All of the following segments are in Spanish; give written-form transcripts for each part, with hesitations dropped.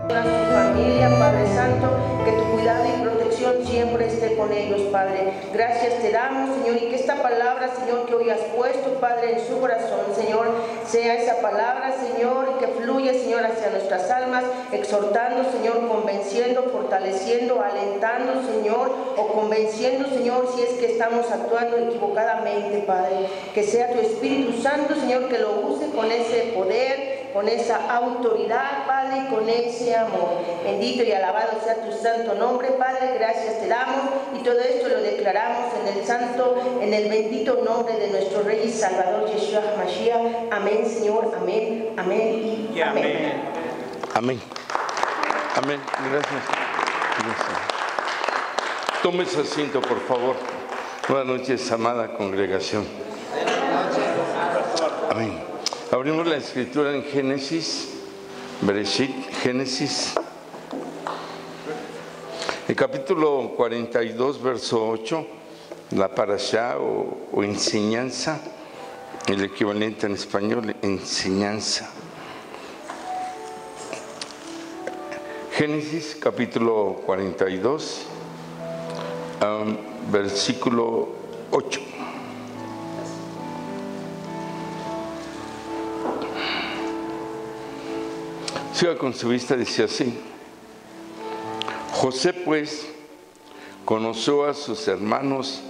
a su familia, Padre Santo, que tu cuidado y protección siempre esté con ellos, Padre. Gracias te damos, Señor, y que esta palabra, Señor, que hoy has puesto, Padre, en su corazón, Señor, sea esa palabra, Señor, y que fluya, Señor, hacia nuestras almas, exhortando, Señor, convenciendo, fortaleciendo, alentando, Señor, o convenciendo, Señor, si es que estamos actuando equivocadamente, Padre. Que sea tu Espíritu Santo, Señor, que lo use con ese poder, con esa autoridad, Padre, y con ese amor. Bendito y alabado sea tu santo nombre, Padre. Gracias te damos y todo esto lo declaramos en el santo, en el bendito nombre de nuestro Rey y Salvador Yeshua HaMashiach. Amén, Señor. Amén, amén y amén. Amén. Amén. Gracias. Gracias. Tome su asiento, por favor. Buenas noches, amada congregación. Amén. Abrimos la escritura en Génesis, Bereshit, Génesis, el capítulo 42, verso 8, la parashá o enseñanza, el equivalente en español, enseñanza. Génesis, capítulo 42, versículo 8. Siga con su vista, dice así: José pues conoció a sus hermanos,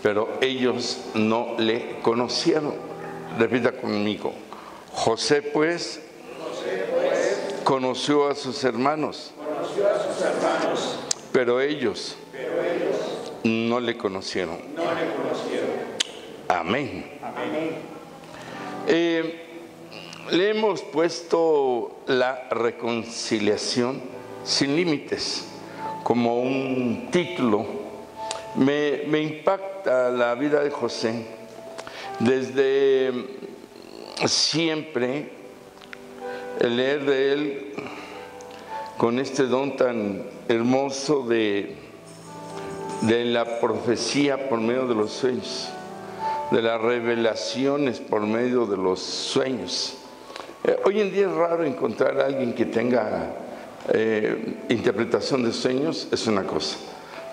pero ellos no le conocieron. Repita conmigo: José pues conoció a sus hermanos, pero ellos no le conocieron. Amén. Le hemos puesto la reconciliación sin límites como un título. Me impacta la vida de José. Desde siempre el leer de él con este don tan hermoso de la profecía por medio de los sueños, de las revelaciones por medio de los sueños. Hoy en día es raro encontrar a alguien que tenga interpretación de sueños, es una cosa.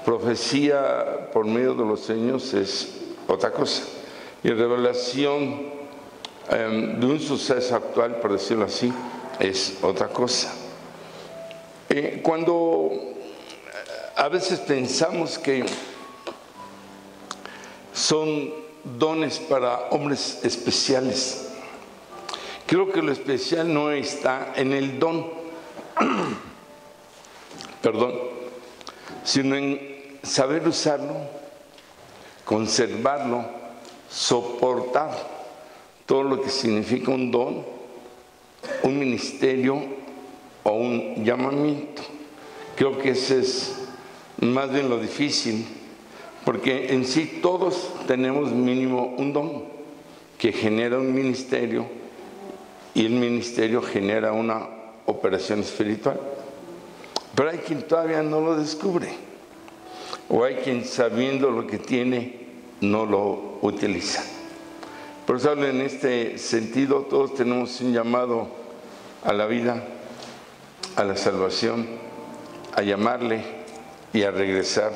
Profecía por medio de los sueños es otra cosa. Y revelación de un suceso actual, por decirlo así, es otra cosa. Cuando a veces pensamos que son dones para hombres especiales, creo que lo especial no está en el don, sino en saber usarlo, conservarlo, soportar todo lo que significa un don, un ministerio o un llamamiento. Creo que ese es más bien lo difícil, porque en sí todos tenemos mínimo un don que genera un ministerio, y el ministerio genera una operación espiritual. Pero hay quien todavía no lo descubre, o hay quien, sabiendo lo que tiene, no lo utiliza. Por eso en este sentido todos tenemos un llamado a la vida, a la salvación, a llamarle y a regresar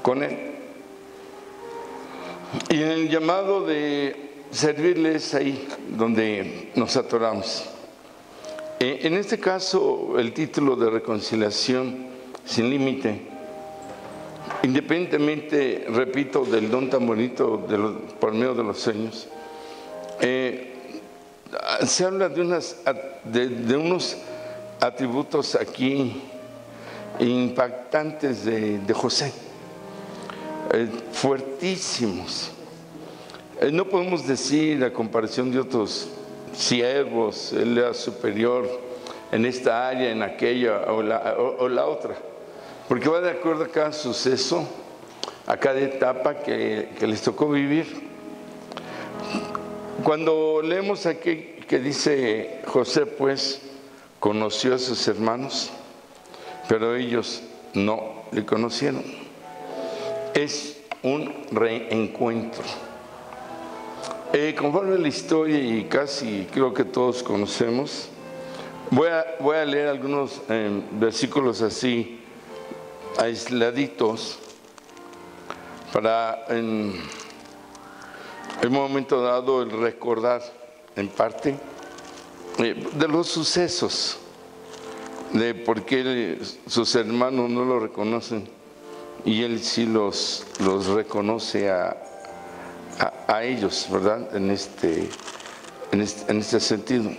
con él. Y en el llamado de servirles ahí donde nos atoramos. En este caso, el título de reconciliación sin límite, independientemente, repito, del don tan bonito por medio de los sueños, se habla de unos atributos aquí impactantes de José, fuertísimos. No podemos decir, a comparación de otros siervos, él era superior en esta área, en aquella o la otra, porque va de acuerdo a cada suceso, a cada etapa que les tocó vivir. Cuando leemos aquí que dice José pues conoció a sus hermanos, pero ellos no le conocieron, es un reencuentro. Conforme a la historia, y casi creo que todos conocemos, Voy a leer algunos versículos así, aisladitos, para en un momento dado el recordar en parte de los sucesos, de por qué sus hermanos no lo reconocen y él sí los reconoce a ellos, ¿verdad? En este sentido.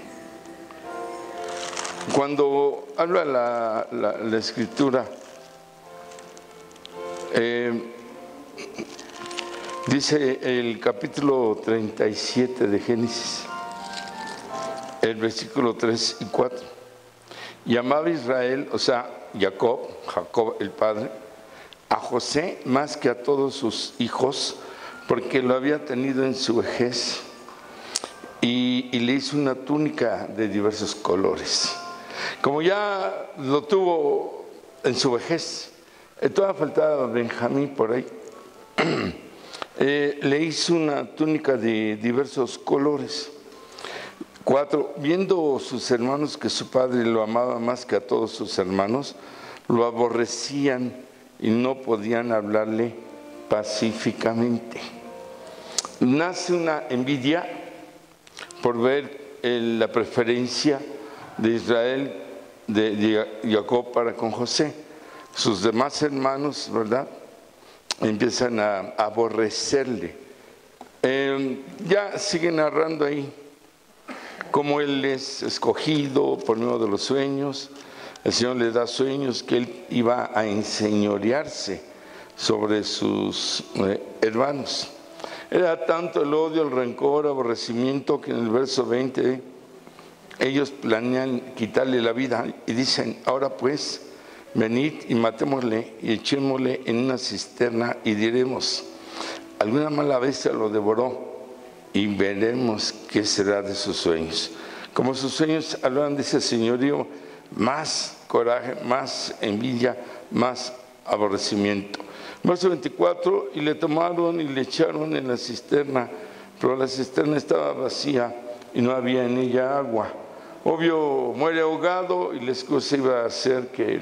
Cuando habla la Escritura, dice el capítulo 37 de Génesis, el versículo 3 y 4. Llamaba Israel, o sea, Jacob el padre, a José más que a todos sus hijos, porque lo había tenido en su vejez, y le hizo una túnica de diversos colores. Como ya lo tuvo en su vejez, todavía faltaba Benjamín por ahí, le hizo una túnica de diversos colores. 4. Viendo sus hermanos que su padre lo amaba más que a todos sus hermanos, lo aborrecían y no podían hablarle pacíficamente. Nace una envidia por ver la preferencia de Israel, de Jacob para con José. Sus demás hermanos, ¿verdad?, empiezan a aborrecerle. Ya sigue narrando ahí cómo él es escogido por medio de los sueños. El Señor le da sueños que él iba a enseñorearse sobre sus hermanos. Era tanto el odio, el rencor, aborrecimiento, que en el verso 20 ellos planean quitarle la vida y dicen: ahora pues, venid y matémosle y echémosle en una cisterna y diremos: alguna mala bestia lo devoró, y veremos qué será de sus sueños. Como sus sueños hablan de ese señorío, más coraje, más envidia, más aborrecimiento. Verso 24, y le tomaron y le echaron en la cisterna, pero la cisterna estaba vacía y no había en ella agua. Obvio, muere ahogado, y la excusa iba a ser que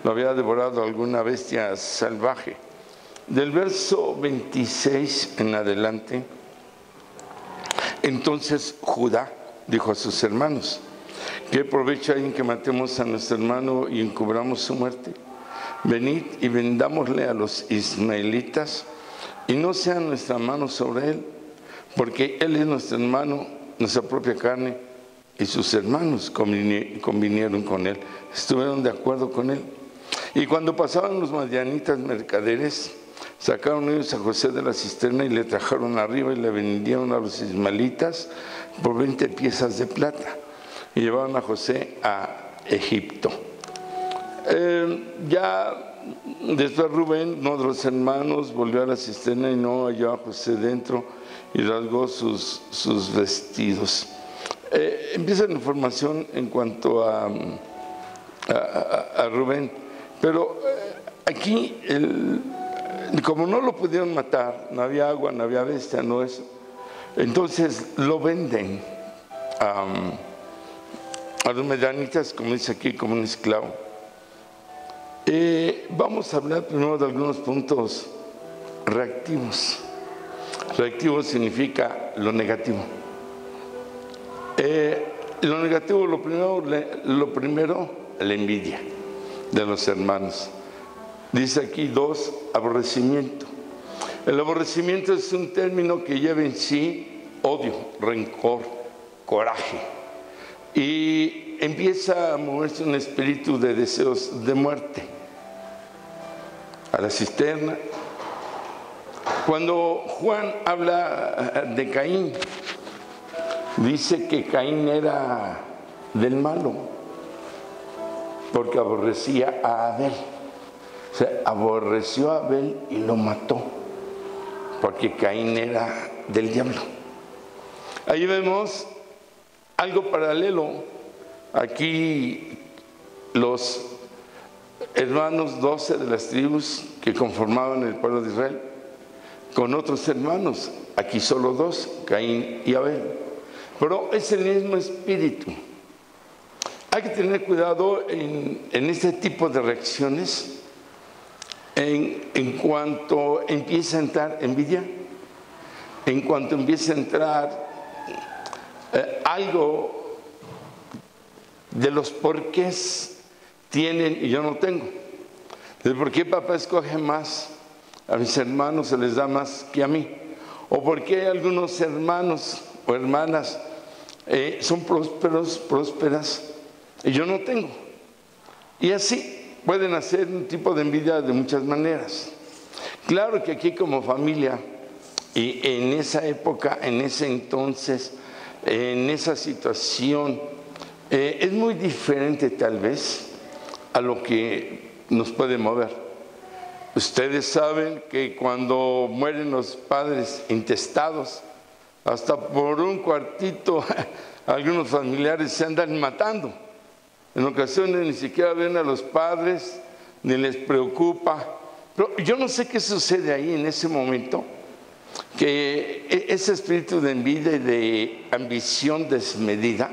lo había devorado alguna bestia salvaje. Del verso 26 en adelante, entonces Judá dijo a sus hermanos: ¿qué provecho hay en que matemos a nuestro hermano y encubramos su muerte? Venid y vendámosle a los ismaelitas, y no sea nuestra mano sobre él, porque él es nuestro hermano, nuestra propia carne, y sus hermanos convinieron con él, estuvieron de acuerdo con él. Y cuando pasaban los madianitas mercaderes, sacaron ellos a José de la cisterna y le trajeron arriba y le vendieron a los ismaelitas por 20 piezas de plata, y llevaron a José a Egipto. Ya después Rubén, uno de los hermanos, volvió a la cisterna y no halló a José dentro, y rasgó sus vestidos. Empieza la información en cuanto a Rubén, pero aquí como no lo pudieron matar, no había agua, no había bestia, no eso, entonces lo venden a los medianitas, como dice aquí, como un esclavo. Vamos a hablar primero de algunos puntos reactivos. Reactivo significa lo negativo. Lo negativo, lo primero, la envidia de los hermanos. Dice aquí 2, aborrecimiento. El aborrecimiento es un término que lleva en sí odio, rencor, coraje, y empieza a moverse un espíritu de deseos de muerte. A la cisterna. Cuando Juan habla de Caín, dice que Caín era del malo, porque aborrecía a Abel. O sea, aborreció a Abel y lo mató, porque Caín era del diablo. Ahí vemos algo paralelo. Aquí los hermanos 12 de las tribus que conformaban el pueblo de Israel, con otros hermanos, aquí solo 2, Caín y Abel. Pero es el mismo espíritu. Hay que tener cuidado en este tipo de reacciones en cuanto empieza a entrar envidia, en cuanto empieza a entrar algo de los porqués tienen y yo no tengo. ¿De por qué papá escoge más a mis hermanos, se les da más que a mí? ¿O por qué algunos hermanos o hermanas son prósperas y yo no tengo? Y así pueden hacer un tipo de envidia de muchas maneras. Claro que aquí como familia, y en esa época, en ese entonces, en esa situación, es muy diferente tal vez a lo que nos puede mover. Ustedes saben que cuando mueren los padres intestados, hasta por un cuartito, algunos familiares se andan matando. En ocasiones ni siquiera ven a los padres, ni les preocupa. Pero yo no sé qué sucede ahí en ese momento, que ese espíritu de envidia y de ambición desmedida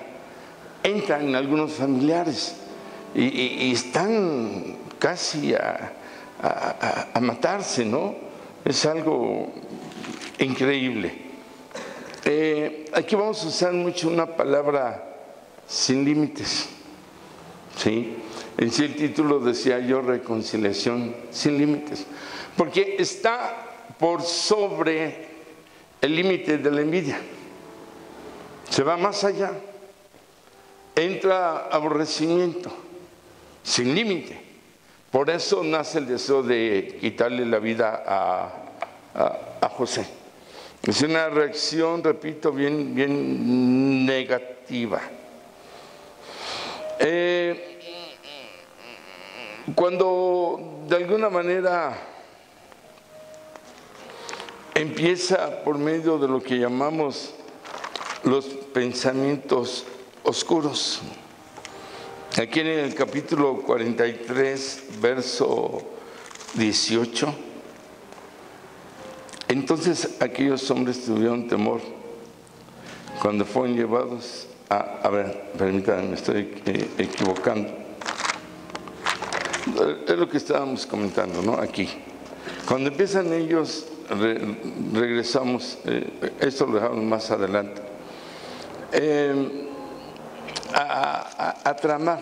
entra en algunos familiares y están casi a matarse, ¿no? Es algo increíble. Aquí vamos a usar mucho una palabra sin límites, ¿sí? En sí el título decía yo reconciliación sin límites, porque está por sobre el límite de la envidia, se va más allá, entra aborrecimiento sin límite. Por eso nace el deseo de quitarle la vida a José. Es una reacción, repito, bien negativa. Cuando de alguna manera empieza por medio de lo que llamamos los pensamientos oscuros. Aquí en el capítulo 43, verso 18, entonces aquellos hombres tuvieron temor cuando fueron llevados a ver, permítanme, me estoy equivocando. Es lo que estábamos comentando, ¿no? Aquí. Cuando empiezan ellos, regresamos, esto lo dejamos más adelante, a tramar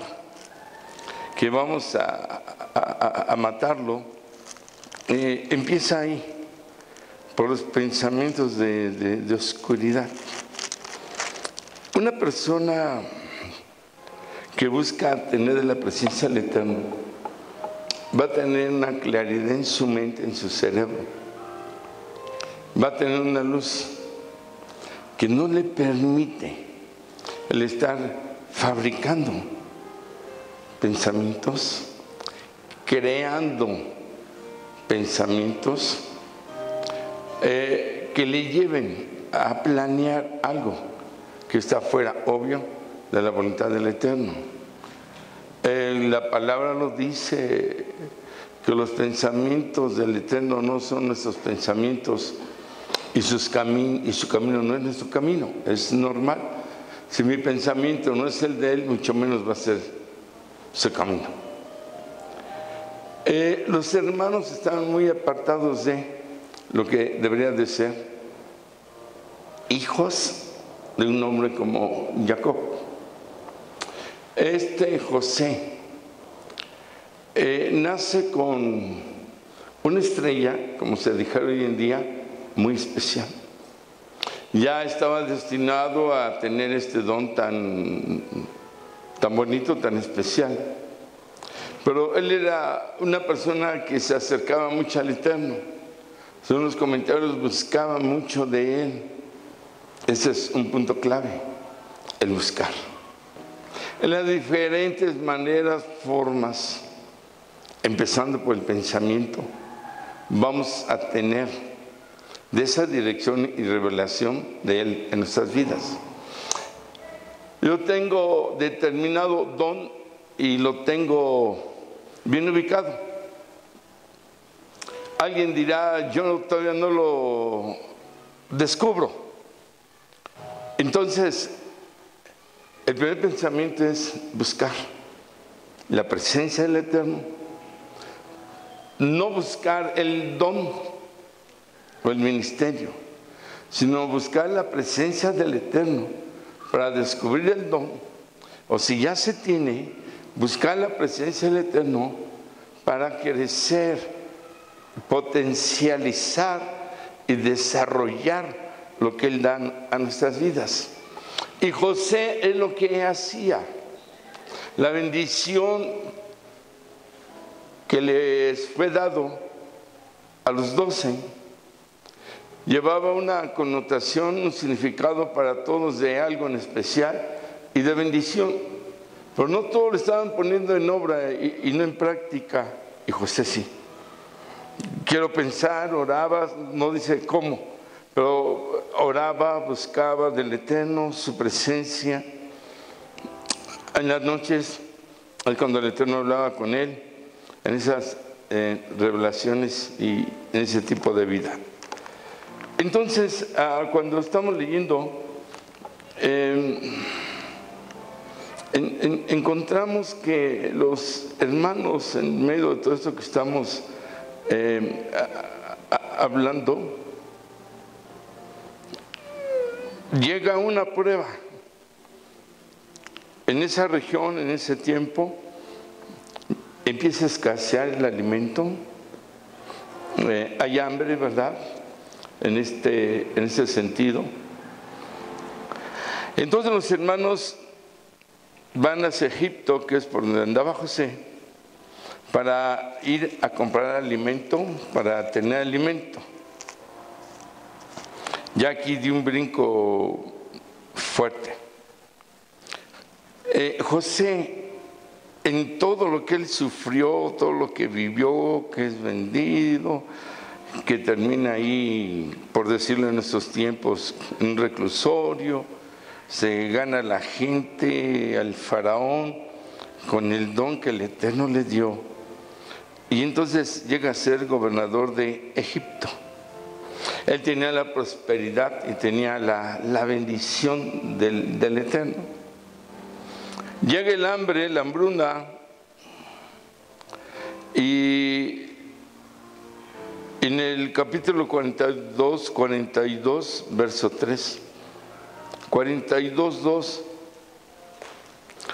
que vamos a matarlo, empieza ahí, por los pensamientos de oscuridad. Una persona que busca tener la presencia del Eterno va a tener una claridad en su mente, en su cerebro, va a tener una luz que no le permite el estar fabricando pensamientos, creando pensamientos que le lleven a planear algo que está fuera, obvio, de la voluntad del Eterno. La palabra nos dice que los pensamientos del Eterno no son nuestros pensamientos y su camino no es nuestro camino, es normal. Si mi pensamiento no es el de Él, mucho menos va a ser su camino. Los hermanos estaban muy apartados de lo que debería de ser hijos de un hombre como Jacob. José nace con una estrella, como se dijera hoy en día, muy especial. Ya estaba destinado a tener este don tan bonito, tan especial. Pero él era una persona que se acercaba mucho al Eterno. Según los comentarios, buscaba mucho de Él. Ese es un punto clave, el buscar. En las diferentes maneras, formas, empezando por el pensamiento, vamos a tener de esa dirección y revelación de Él en nuestras vidas. Yo tengo determinado don y lo tengo bien ubicado. Alguien dirá, yo todavía no lo descubro. Entonces, El primer pensamiento es buscar la presencia del Eterno. No buscar el don o el ministerio, sino buscar la presencia del Eterno para descubrir el don. O si ya se tiene, buscar la presencia del Eterno para crecer, potencializar y desarrollar lo que Él da a nuestras vidas. Y José es lo que hacía. La bendición que les fue dado a los 12 llevaba una connotación, un significado para todos de algo en especial y de bendición. Pero no todos lo estaban poniendo en obra y no en práctica. Y José sí. Quiero pensar, oraba, no dice cómo, pero oraba, buscaba del Eterno su presencia. En las noches, cuando el Eterno hablaba con él, en esas revelaciones y en ese tipo de vida. Entonces, cuando estamos leyendo, encontramos que los hermanos, en medio de todo esto que estamos hablando, llega una prueba. En esa región, en ese tiempo, empieza a escasear el alimento, hay hambre, ¿verdad? En ese sentido. Entonces los hermanos van hacia Egipto, que es por donde andaba José, para ir a comprar alimento, para tener alimento. Ya aquí di un brinco fuerte. José, en todo lo que él sufrió, todo lo que vivió, que es vendido, que termina ahí, por decirlo en estos tiempos, en un reclusorio, se gana la gente, al faraón, con el don que el Eterno le dio. Y entonces llega a ser gobernador de Egipto. Él tenía la prosperidad y tenía la bendición del Eterno. Llega el hambre, la hambruna, y en el capítulo 42, verso 3, 42:2,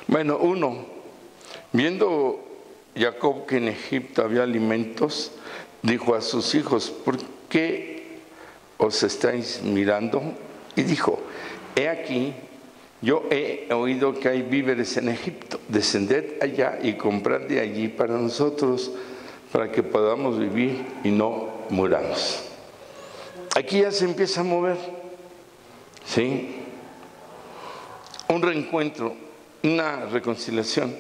bueno, 1, viendo Jacob que en Egipto había alimentos, dijo a sus hijos: ¿por qué os estáis mirando? Y dijo: he aquí, yo he oído que hay víveres en Egipto, descended allá y comprad de allí para nosotros, para que podamos vivir y no muramos. Aquí ya se empieza a mover, ¿sí? Un reencuentro, una reconciliación.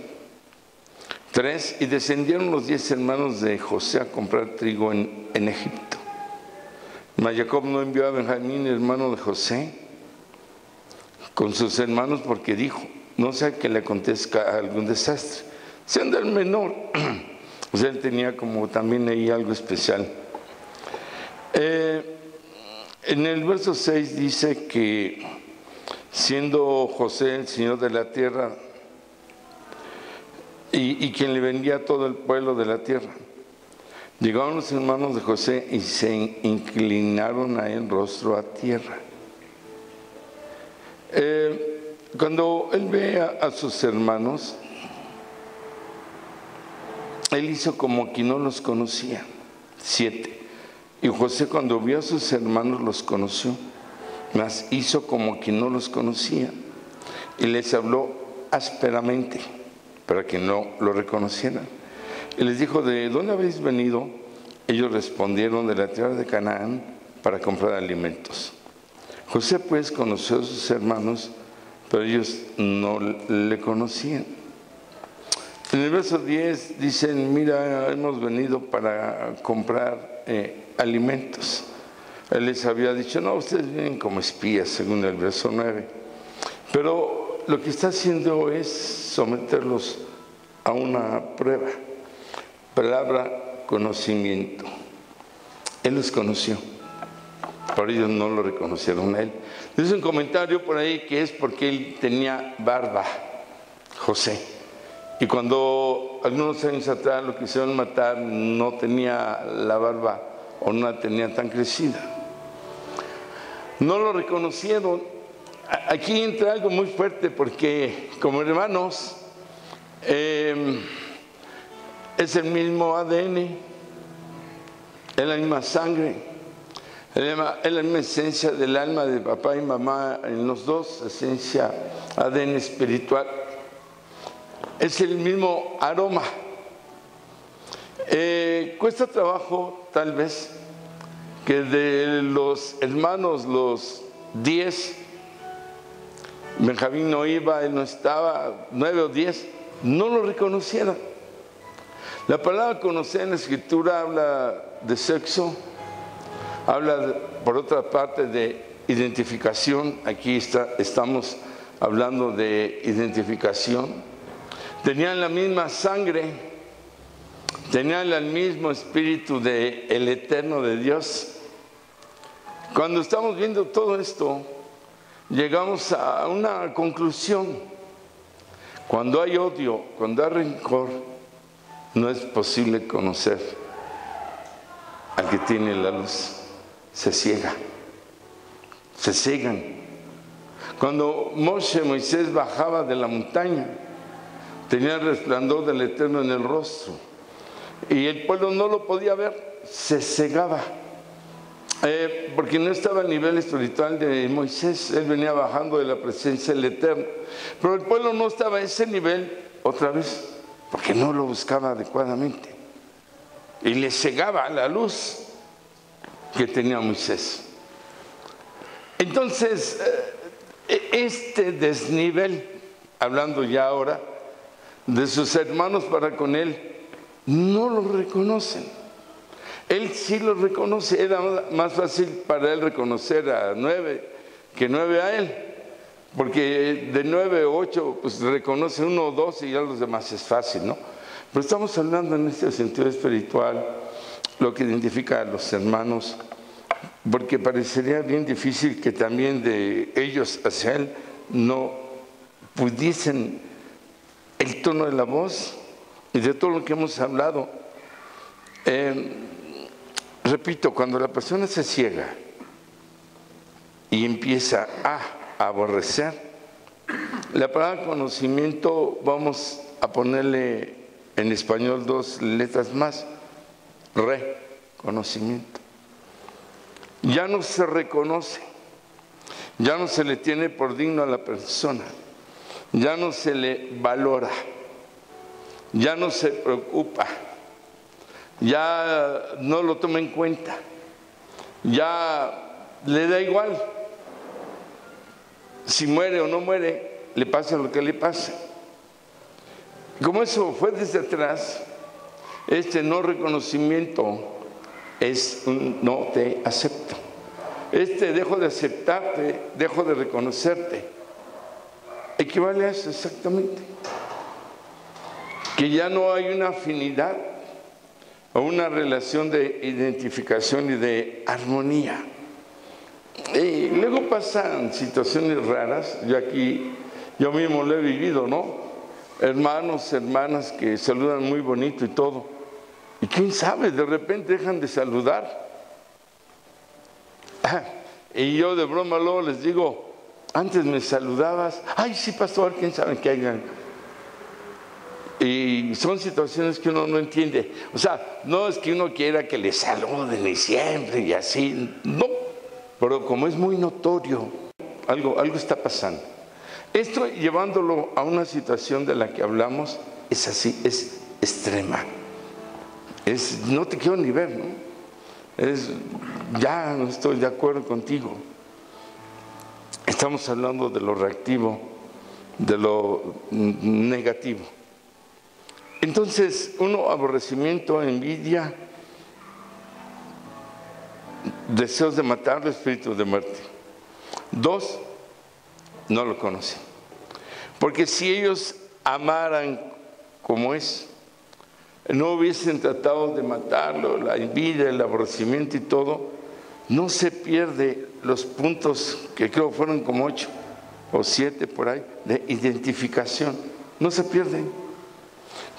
3, y descendieron los 10 hermanos de José a comprar trigo en Egipto. Mas Jacob no envió a Benjamín, hermano de José, con sus hermanos, porque dijo: no sea que le acontezca algún desastre, siendo el menor. O sea, él tenía como también ahí algo especial. En el verso 6 dice que siendo José el señor de la tierra y quien le vendía a todo el pueblo de la tierra, llegaron los hermanos de José y se inclinaron a él rostro a tierra. Cuando él ve a sus hermanos, él hizo como que no los conocía. 7. Y José, cuando vio a sus hermanos, los conoció, mas hizo como que no los conocía, y les habló ásperamente para que no lo reconocieran. Y les dijo: ¿de dónde habéis venido? Ellos respondieron: de la tierra de Canaán, para comprar alimentos. José pues conoció a sus hermanos, pero ellos no le conocían. En el verso 10 dicen: mira, hemos venido para comprar alimentos. Él les había dicho: no, ustedes vienen como espías, según el verso 9. Pero lo que está haciendo es someterlos a una prueba. Palabra: conocimiento. Él los conoció. pero ellos no lo reconocieron a él. Dice un comentario por ahí que es porque él tenía barba, José. Y cuando algunos años atrás lo quisieron matar, no tenía la barba o no la tenía tan crecida. No lo reconocieron. Aquí entra algo muy fuerte porque como hermanos es el mismo ADN, es la misma sangre, es la misma esencia del alma de papá y mamá en los dos, esencia, ADN espiritual. Es el mismo aroma. Cuesta trabajo, tal vez, que de los hermanos, los 10, Benjamín no iba, él no estaba, 9 o 10, no lo reconocieran. La palabra conocer en la Escritura habla de sexo, habla, por otra parte, de identificación. Aquí estamos hablando de identificación. Tenían la misma sangre, tenían el mismo espíritu del eterno de Dios. Cuando estamos viendo todo esto, llegamos a una conclusión. Cuando hay odio, cuando hay rencor, no es posible conocer al que tiene la luz. Se ciega, se ciegan. Cuando Moisés bajaba de la montaña, tenía el resplandor del Eterno en el rostro y el pueblo no lo podía ver, se cegaba, porque no estaba al nivel espiritual de Moisés. Él venía bajando de la presencia del Eterno, pero el pueblo no estaba a ese nivel otra vez, porque no lo buscaba adecuadamente y le cegaba la luz que tenía Moisés. Entonces, este desnivel, hablando ya ahora de sus hermanos para con él, no lo reconocen. Él sí lo reconoce. Era más fácil para él reconocer a 9 que 9 a él, porque de 9 o 8 pues reconoce 1 o 2 y ya los demás es fácil, ¿no? Pero estamos hablando en este sentido espiritual, lo que identifica a los hermanos, porque parecería bien difícil que también de ellos hacia él no pudiesen el tono de la voz y de todo lo que hemos hablado. Repito, cuando la persona se ciega y empieza a aborrecer, la palabra conocimiento vamos a ponerle en español 2 letras más, reconocimiento. Ya no se reconoce, ya no se le tiene por digno a la persona, ya no se le valora, ya no se preocupa, ya no lo toma en cuenta, ya le da igual. Si muere o no muere, le pasa lo que le pasa. Como eso fue desde atrás, este no reconocimiento es un no te acepto. Este dejo de aceptarte, dejo de reconocerte, equivale a eso exactamente. Que ya no hay una afinidad o una relación de identificación y de armonía. Y luego pasan situaciones raras. Yo mismo lo he vivido, ¿no? Hermanos, hermanas que saludan muy bonito y todo. Y quién sabe, de repente dejan de saludar. Y yo de broma luego les digo, antes me saludabas, ay sí pastor, quién sabe qué hagan. Y son situaciones que uno no entiende. O sea, no es que uno quiera que le saluden y siempre y así, no. Pero como es muy notorio, algo está pasando. Esto, llevándolo a una situación de la que hablamos, es así, es extrema. No te quiero ni ver, ¿no? Ya no estoy de acuerdo contigo. Estamos hablando de lo reactivo, de lo negativo. Entonces, uno, aborrecimiento, envidia, deseos de matarlo, espíritu de muerte. 2, no lo conocen. Porque si ellos amaran como es, no hubiesen tratado de matarlo, la envidia, el aborrecimiento y todo, no se pierde los puntos, que creo fueron como 8 o 7 por ahí, de identificación. No se pierden.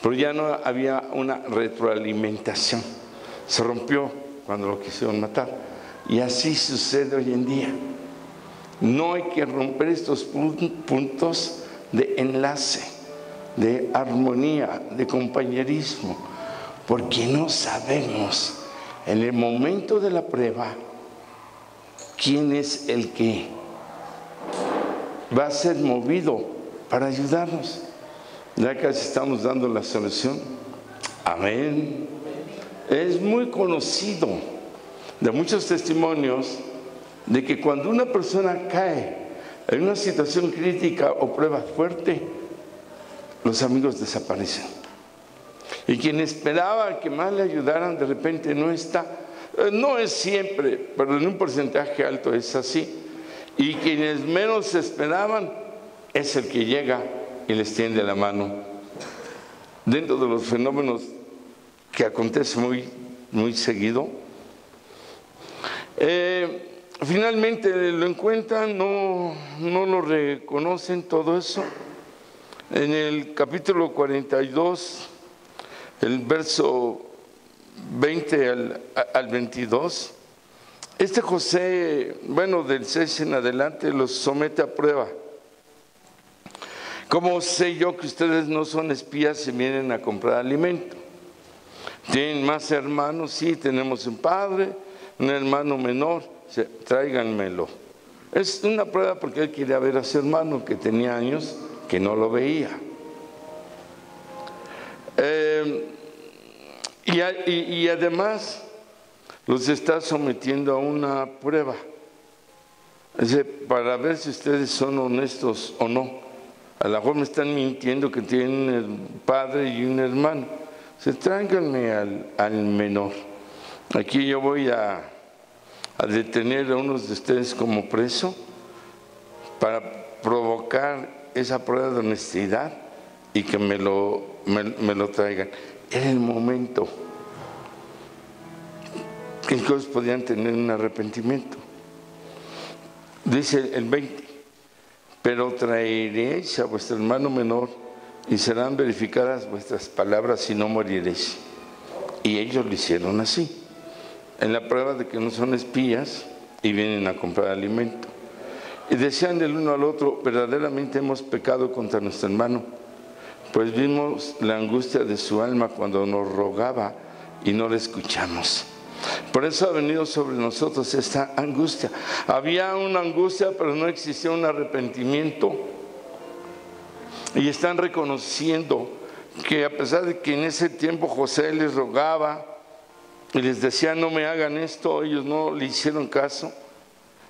Pero ya no había una retroalimentación. Se rompió cuando lo quisieron matar. Y así sucede hoy en día. No hay que romper estos puntos de enlace, de armonía, de compañerismo, porque no sabemos en el momento de la prueba quién es el que va a ser movido para ayudarnos. Ya casi estamos dando la solución. Amén. Es muy conocido de muchos testimonios de que cuando una persona cae en una situación crítica o prueba fuerte, los amigos desaparecen. Y quien esperaba que más le ayudaran, de repente no está. No es siempre, pero en un porcentaje alto es así. Y quienes menos esperaban es el que llega y les tiende la mano. Dentro de los fenómenos que acontece muy seguido, finalmente lo encuentran, no lo reconocen todo eso. En el capítulo 42, el verso 20 al 22, este José, bueno, del 6 en adelante, los somete a prueba. ¿Cómo sé yo que ustedes no son espías y vienen a comprar alimento? ¿Tienen más hermanos? Sí, tenemos un padre, un hermano menor, tráiganmelo. Es una prueba porque él quería ver a su hermano que tenía años que no lo veía. Y además los está sometiendo a una prueba, para ver si ustedes son honestos o no. A lo mejor me están mintiendo que tienen un padre y un hermano. Tráiganme al menor. Aquí yo voy a detener a unos de ustedes como preso para provocar esa prueba de honestidad y que me lo traigan. Era el momento en que ellos podían tener un arrepentimiento. Dice el 20, pero traeréis a vuestro hermano menor y serán verificadas vuestras palabras y no moriréis. Y ellos lo hicieron así, en la prueba de que no son espías y vienen a comprar alimento. Y decían el uno al otro, verdaderamente hemos pecado contra nuestro hermano, pues vimos la angustia de su alma cuando nos rogaba y no le escuchamos. Por eso ha venido sobre nosotros esta angustia. Había una angustia, pero no existía un arrepentimiento. Y están reconociendo que a pesar de que en ese tiempo José les rogaba y les decía no me hagan esto, ellos no le hicieron caso.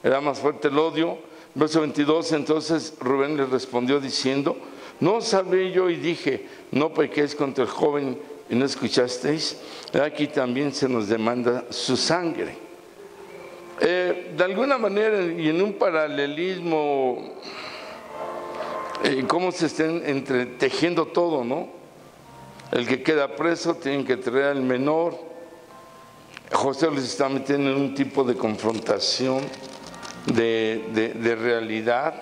Era más fuerte el odio. Verso 22, entonces Rubén les respondió diciendo, no sabía yo y dije, no pequéis contra el joven y no escuchasteis. Aquí también se nos demanda su sangre. De alguna manera y en un paralelismo, cómo se estén entretejiendo todo, ¿no? El que queda preso tiene que traer al menor. José les está metiendo en un tipo de confrontación de realidad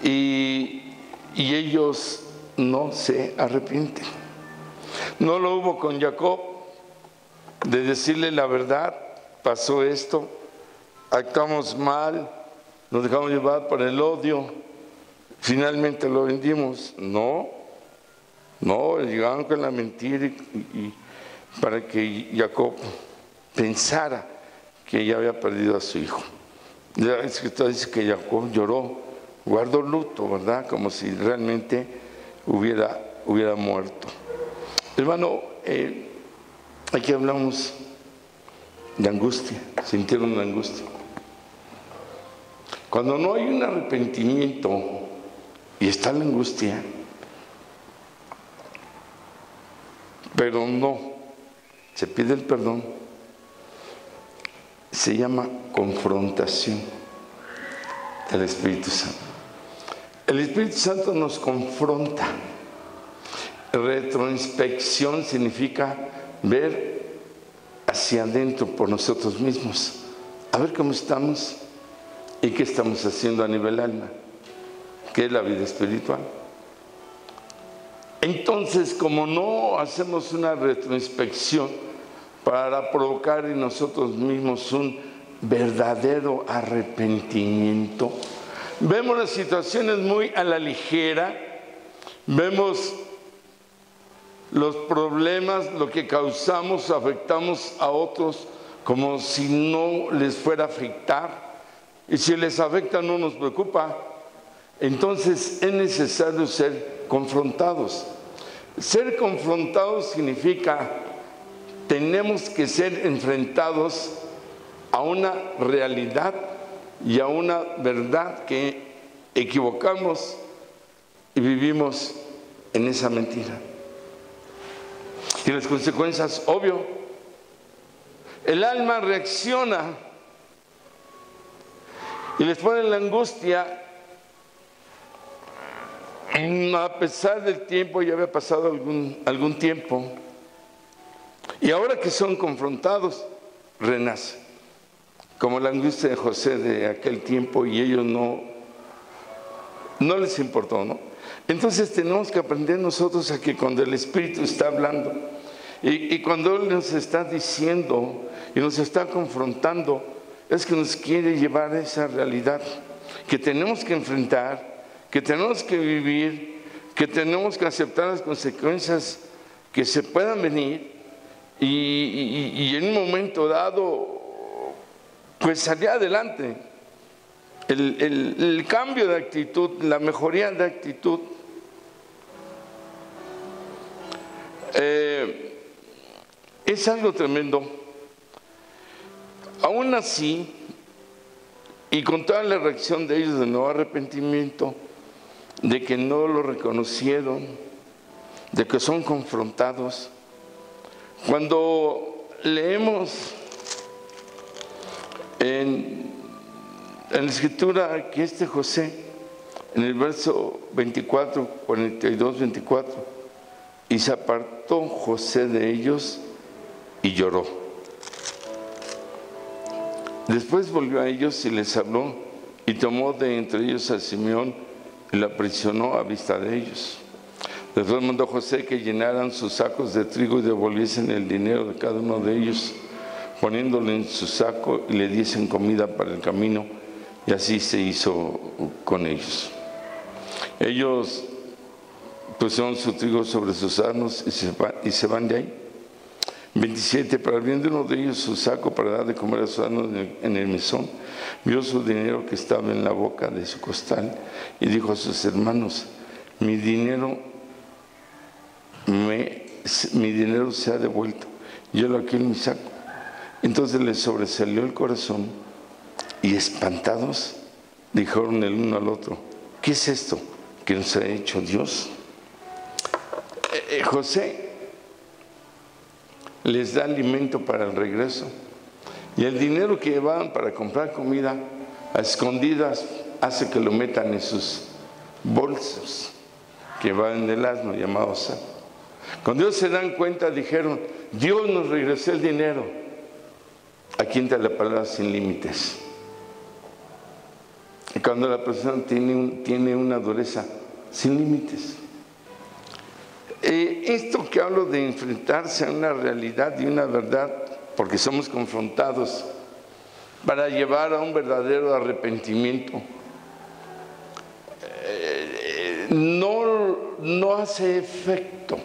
y ellos no se arrepienten. No lo hubo con Jacob, de decirle la verdad, pasó esto, actuamos mal, nos dejamos llevar por el odio, finalmente lo vendimos. No, llegaban con la mentira y para que Jacob pensara que ya había perdido a su hijo. La escritura dice que Jacob lloró, guardó luto, ¿verdad? Como si realmente hubiera muerto. Hermano, aquí hablamos de angustia, sintieron la angustia. Cuando no hay un arrepentimiento y está la angustia, pero no se pide el perdón, se llama confrontación del Espíritu Santo. El Espíritu Santo nos confronta. Retroinspección significa ver hacia adentro por nosotros mismos, a ver cómo estamos y qué estamos haciendo a nivel alma, que es la vida espiritual. Entonces, como no hacemos una retroinspección para provocar en nosotros mismos un verdadero arrepentimiento, vemos las situaciones muy a la ligera, vemos los problemas, lo que causamos, afectamos a otros como si no les fuera a afectar, y si les afecta no nos preocupa. Entonces es necesario ser confrontados. Ser confrontados significa tenemos que ser enfrentados a una realidad y a una verdad que equivocamos y vivimos en esa mentira. Y las consecuencias, obvio, el alma reacciona y les pone la angustia. A pesar del tiempo, ya había pasado algún tiempo, y ahora que son confrontados, renacen, como la angustia de José de aquel tiempo, y ellos no les importó, ¿no? Entonces tenemos que aprender nosotros a que cuando el Espíritu está hablando y cuando Él nos está diciendo y nos está confrontando, es que nos quiere llevar a esa realidad que tenemos que enfrentar, que tenemos que vivir, que tenemos que aceptar las consecuencias que se puedan venir y en un momento dado pues salir adelante. El cambio de actitud, la mejoría de actitud, es algo tremendo. Aún así, y con toda la reacción de ellos de no arrepentimiento, de que no lo reconocieron, de que son confrontados, cuando leemos en la Escritura que José, en el verso 24, 42, 24, y se apartó José de ellos y lloró. Después volvió a ellos y les habló, y tomó de entre ellos a Simeón y lo aprisionó a vista de ellos. Después mandó José que llenaran sus sacos de trigo y devolviesen el dinero de cada uno de ellos, poniéndolo en su saco, y le diesen comida para el camino, y así se hizo con ellos. Ellos pusieron su trigo sobre sus asnos y se van de ahí. 27, para el bien de uno de ellos su saco para dar de comer a su asno en el mesón, vio su dinero que estaba en la boca de su costal y dijo a sus hermanos: mi dinero se ha devuelto, yo lo aquí en mi saco. Entonces les sobresalió el corazón y espantados dijeron el uno al otro: ¿qué es esto que nos ha hecho Dios? José les da alimento para el regreso, y el dinero que llevaban para comprar comida a escondidas hace que lo metan en sus bolsos que van en el asno llamado saco. Cuando ellos se dan cuenta dijeron: Dios nos regresó el dinero. Aquí entra la palabra sin límites. Y cuando la persona tiene una dureza sin límites. Esto que hablo de enfrentarse a una realidad y una verdad, porque somos confrontados para llevar a un verdadero arrepentimiento, no hace efecto.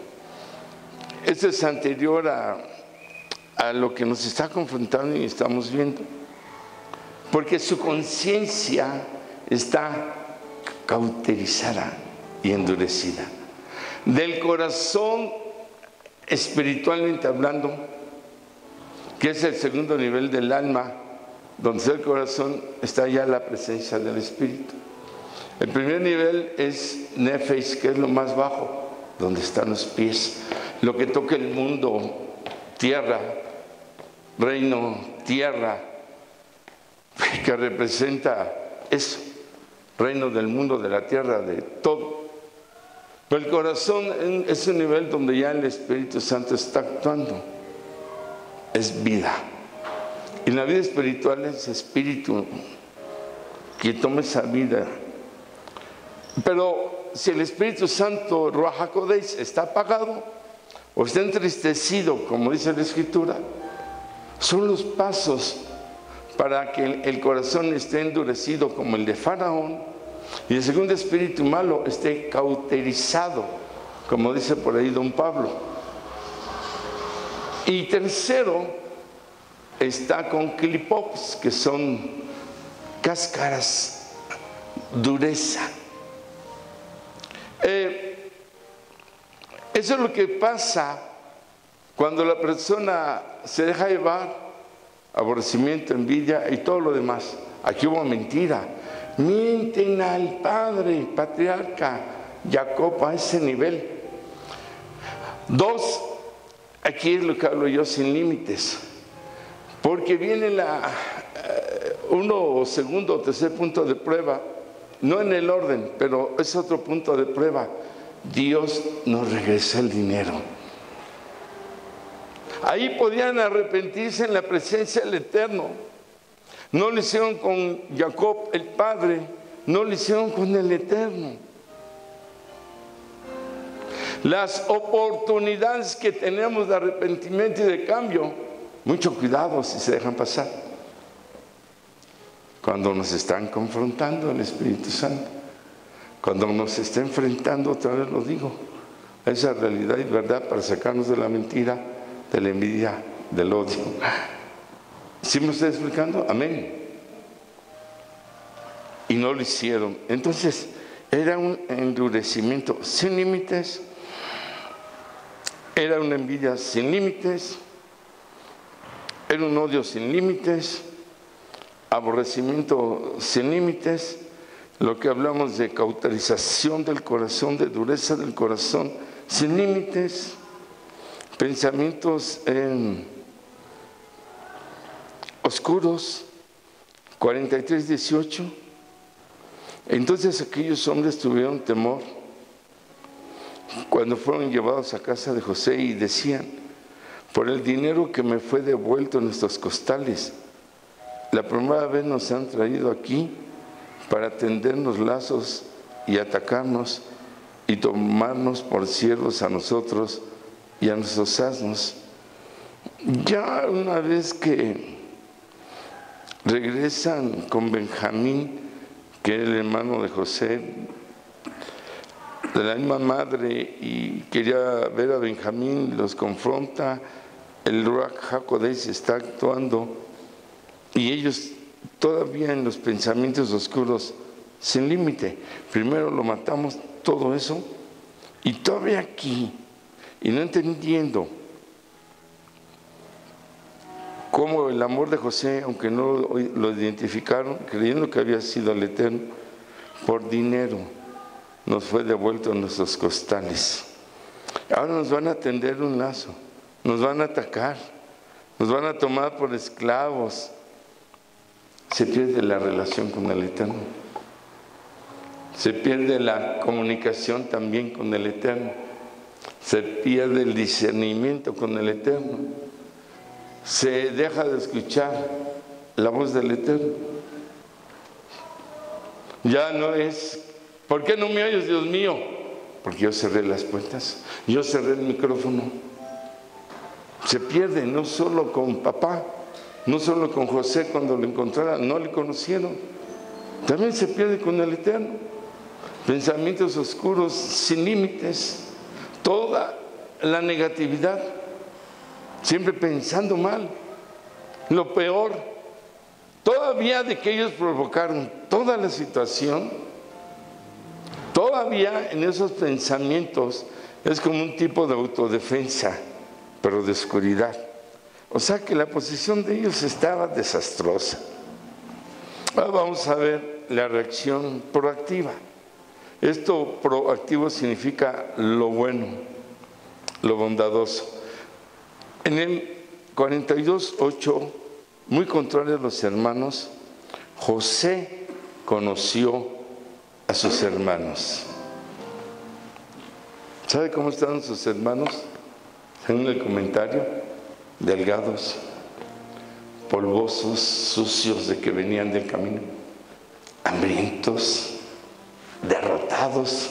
Esto es anterior a lo que nos está confrontando y estamos viendo, porque su conciencia está cauterizada y endurecida. Del corazón, espiritualmente hablando, que es el segundo nivel del alma, donde está el corazón, está ya la presencia del Espíritu. El primer nivel es Nefesh, que es lo más bajo, donde están los pies, lo que toca el mundo, tierra, reino, tierra, que representa eso, reino del mundo, de la tierra, de todo. Pero el corazón es un nivel donde ya el Espíritu Santo está actuando. es vida. Y la vida espiritual es espíritu que toma esa vida. Pero si el Espíritu Santo, Ruach HaKodesh, está apagado o está entristecido, como dice la Escritura, son los pasos para que el corazón esté endurecido como el de Faraón y el segundo espíritu malo esté cauterizado, como dice por ahí don Pablo. Y tercero, está con clipops, que son cáscaras, dureza. Eso es lo que pasa cuando la persona se deja llevar, aborrecimiento, envidia y todo lo demás. Aquí hubo mentira. Mienten al padre, patriarca Jacob, a ese nivel. 2, aquí es lo que hablo yo, sin límites. Porque viene uno, segundo o tercer punto de prueba, no en el orden, pero es otro punto de prueba. Dios nos regresa el dinero. Ahí podían arrepentirse en la presencia del Eterno. No lo hicieron con Jacob, el padre, no lo hicieron con el Eterno. Las oportunidades que tenemos de arrepentimiento y de cambio, mucho cuidado si se dejan pasar. Cuando nos están confrontando el Espíritu Santo, cuando nos está enfrentando, otra vez lo digo, a esa realidad y verdad para sacarnos de la mentira, de la envidia, del odio. ¿Sí me estoy explicando? Amén. Y no lo hicieron. Entonces, era un endurecimiento sin límites, era una envidia sin límites, era un odio sin límites, aborrecimiento sin límites, lo que hablamos de cauterización del corazón, de dureza del corazón, sin límites, pensamientos oscuros, 43:18. Entonces aquellos hombres tuvieron temor cuando fueron llevados a casa de José y decían: por el dinero que me fue devuelto en nuestros costales, la primera vez nos han traído aquí para tendernos lazos y atacarnos y tomarnos por siervos a nosotros y a nuestros asnos. Ya una vez que regresan con Benjamín, que era el hermano de José, de la misma madre, y quería ver a Benjamín, los confronta, el Ruach HaKodesh está actuando y ellos todavía en los pensamientos oscuros sin límite. Primero lo matamos, todo eso, y todavía aquí, y no entendiendo cómo el amor de José, aunque no lo identificaron, creyendo que había sido el Eterno, por dinero nos fue devuelto en nuestros costales. Ahora nos van a tender un lazo, nos van a atacar, nos van a tomar por esclavos. Se pierde la relación con el Eterno, se pierde la comunicación también con el Eterno, se pierde el discernimiento con el Eterno, se deja de escuchar la voz del Eterno. Ya no es: ¿por qué no me oyes, Dios mío? Porque yo cerré las puertas, yo cerré el micrófono. Se pierde no solo con papá, no solo con José cuando lo encontraron, no le conocieron, también se pierde con el Eterno. Pensamientos oscuros sin límites, toda la negatividad, siempre pensando mal, lo peor, todavía de que ellos provocaron toda la situación, todavía en esos pensamientos es como un tipo de autodefensa, pero de oscuridad. O sea que la posición de ellos estaba desastrosa. Ahora vamos a ver la reacción proactiva. Esto proactivo significa lo bueno, lo bondadoso. En el 42:8, muy contrario a los hermanos, José conoció a sus hermanos. ¿Sabe cómo estaban sus hermanos? En el comentario, delgados, polvosos, sucios de que venían del camino, hambrientos, derrotados,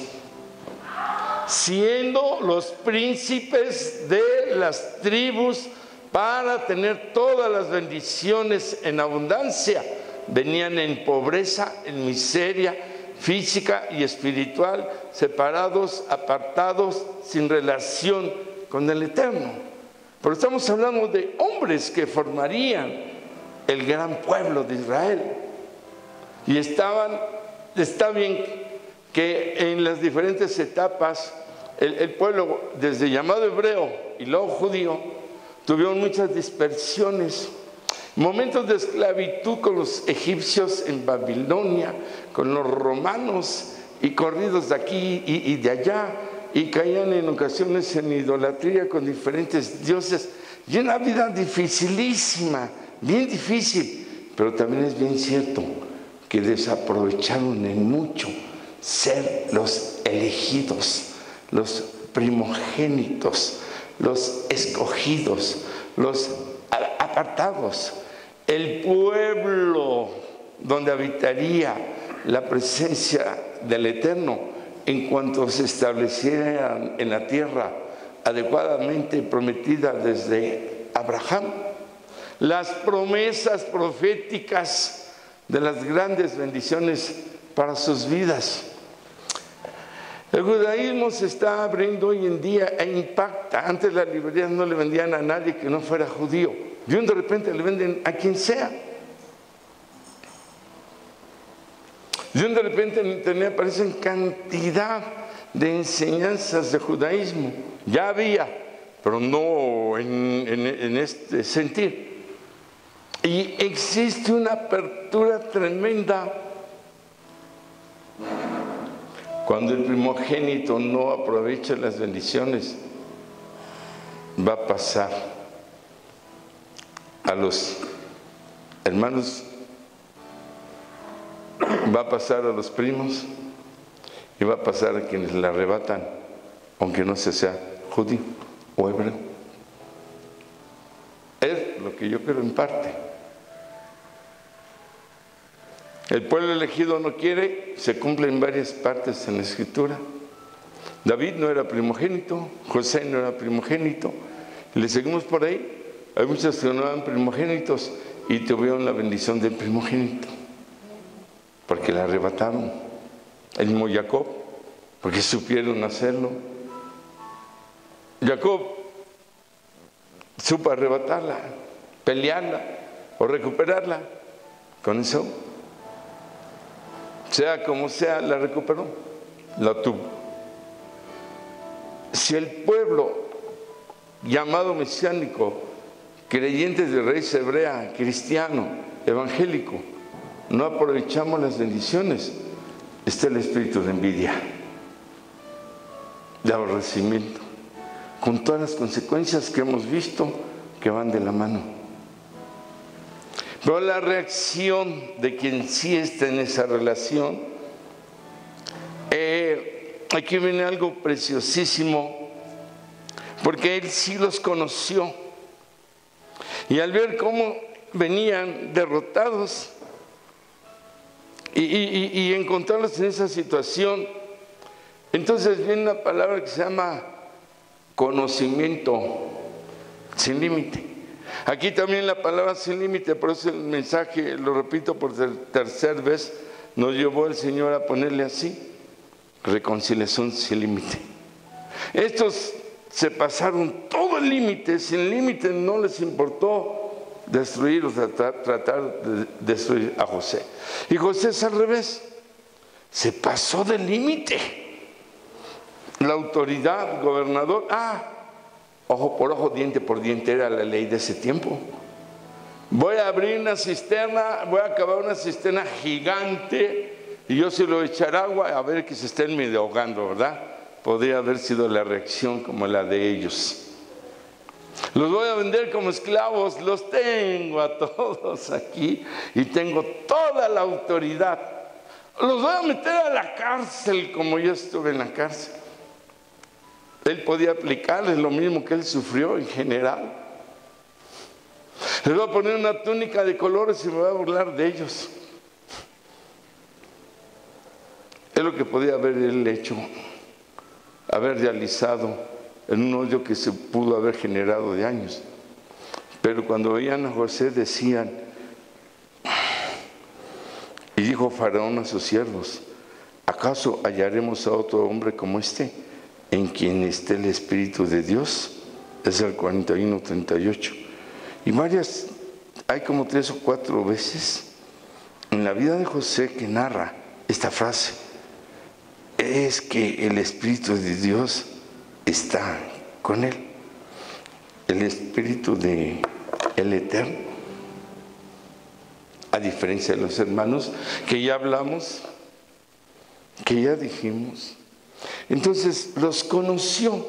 siendo los príncipes de las tribus para tener todas las bendiciones en abundancia. Venían en pobreza, en miseria física y espiritual, separados, apartados, sin relación con el Eterno. Pero estamos hablando de hombres que formarían el gran pueblo de Israel. Y está bien que en las diferentes etapas el pueblo, desde llamado hebreo y luego judío, tuvieron muchas dispersiones. Momentos de esclavitud con los egipcios en Babilonia, con los romanos y corridos de aquí y de allá, y caían en ocasiones en idolatría con diferentes dioses, y una vida dificilísima, bien difícil, pero también es bien cierto que desaprovecharon en mucho ser los elegidos, los primogénitos, los escogidos, los apartados, el pueblo donde habitaría la presencia del Eterno en cuanto se establecieran en la tierra adecuadamente prometida desde Abraham. Las promesas proféticas de las grandes bendiciones para sus vidas. El judaísmo se está abriendo hoy en día e impacta. Antes las librerías no le vendían a nadie que no fuera judío, y de repente le venden a quien sea. Y de repente en internet aparecen cantidad de enseñanzas de judaísmo. Ya había, pero no en este sentido. Y existe una apertura tremenda cuando el primogénito no aprovecha las bendiciones. Va a pasar a los hermanos, va a pasar a los primos y va a pasar a quienes la arrebatan, aunque no se sea judío o hebreo. Es lo que yo creo en parte. El pueblo elegido no quiere, se cumple en varias partes en la Escritura. David no era primogénito, José no era primogénito, y le seguimos por ahí. Hay muchos que no eran primogénitos y tuvieron la bendición del primogénito, porque la arrebataron. El mismo Jacob, porque supieron hacerlo. Jacob supo arrebatarla, pelearla o recuperarla. Con eso, sea como sea, la recuperó, la tuvo. Si el pueblo llamado mesiánico, creyentes de raíz hebrea, cristiano, evangélico, no aprovechamos las bendiciones, está el espíritu de envidia, de aborrecimiento, con todas las consecuencias que hemos visto que van de la mano. Pero la reacción de quien sí está en esa relación, aquí viene algo preciosísimo, porque él sí los conoció. Y al ver cómo venían derrotados y encontrarlos en esa situación, entonces viene una palabra que se llama conocimiento sin límite. Aquí también la palabra sin límite, por eso el mensaje, lo repito por tercera vez, nos llevó el Señor a ponerle así: reconciliación sin límite. Estos se pasaron todo el límite, sin límite, no les importó destruir o tratar de destruir a José. Y José es al revés, se pasó del límite. La autoridad, gobernador, ojo por ojo, diente por diente, era la ley de ese tiempo. Voy a abrir una cisterna, voy a cavar una cisterna gigante y yo se lo echaré agua a ver que se estén medio ahogando, ¿verdad? Podría haber sido la reacción como la de ellos. Los voy a vender como esclavos, los tengo a todos aquí y tengo toda la autoridad. Los voy a meter a la cárcel como yo estuve en la cárcel. Él podía aplicarles lo mismo que él sufrió en general. Les voy a poner una túnica de colores y me voy a burlar de ellos. Es lo que podía haber él hecho, haber realizado en un odio que se pudo haber generado de años. Pero cuando veían a José decían, y dijo Faraón a sus siervos, ¿acaso hallaremos a otro hombre como este, en quien esté el Espíritu de Dios? Es el 41:38. Y varias, hay como 3 o 4 veces en la vida de José que narra esta frase. Es que el Espíritu de Dios está con él. El Espíritu de el Eterno, a diferencia de los hermanos que ya hablamos, que ya dijimos. Entonces los conoció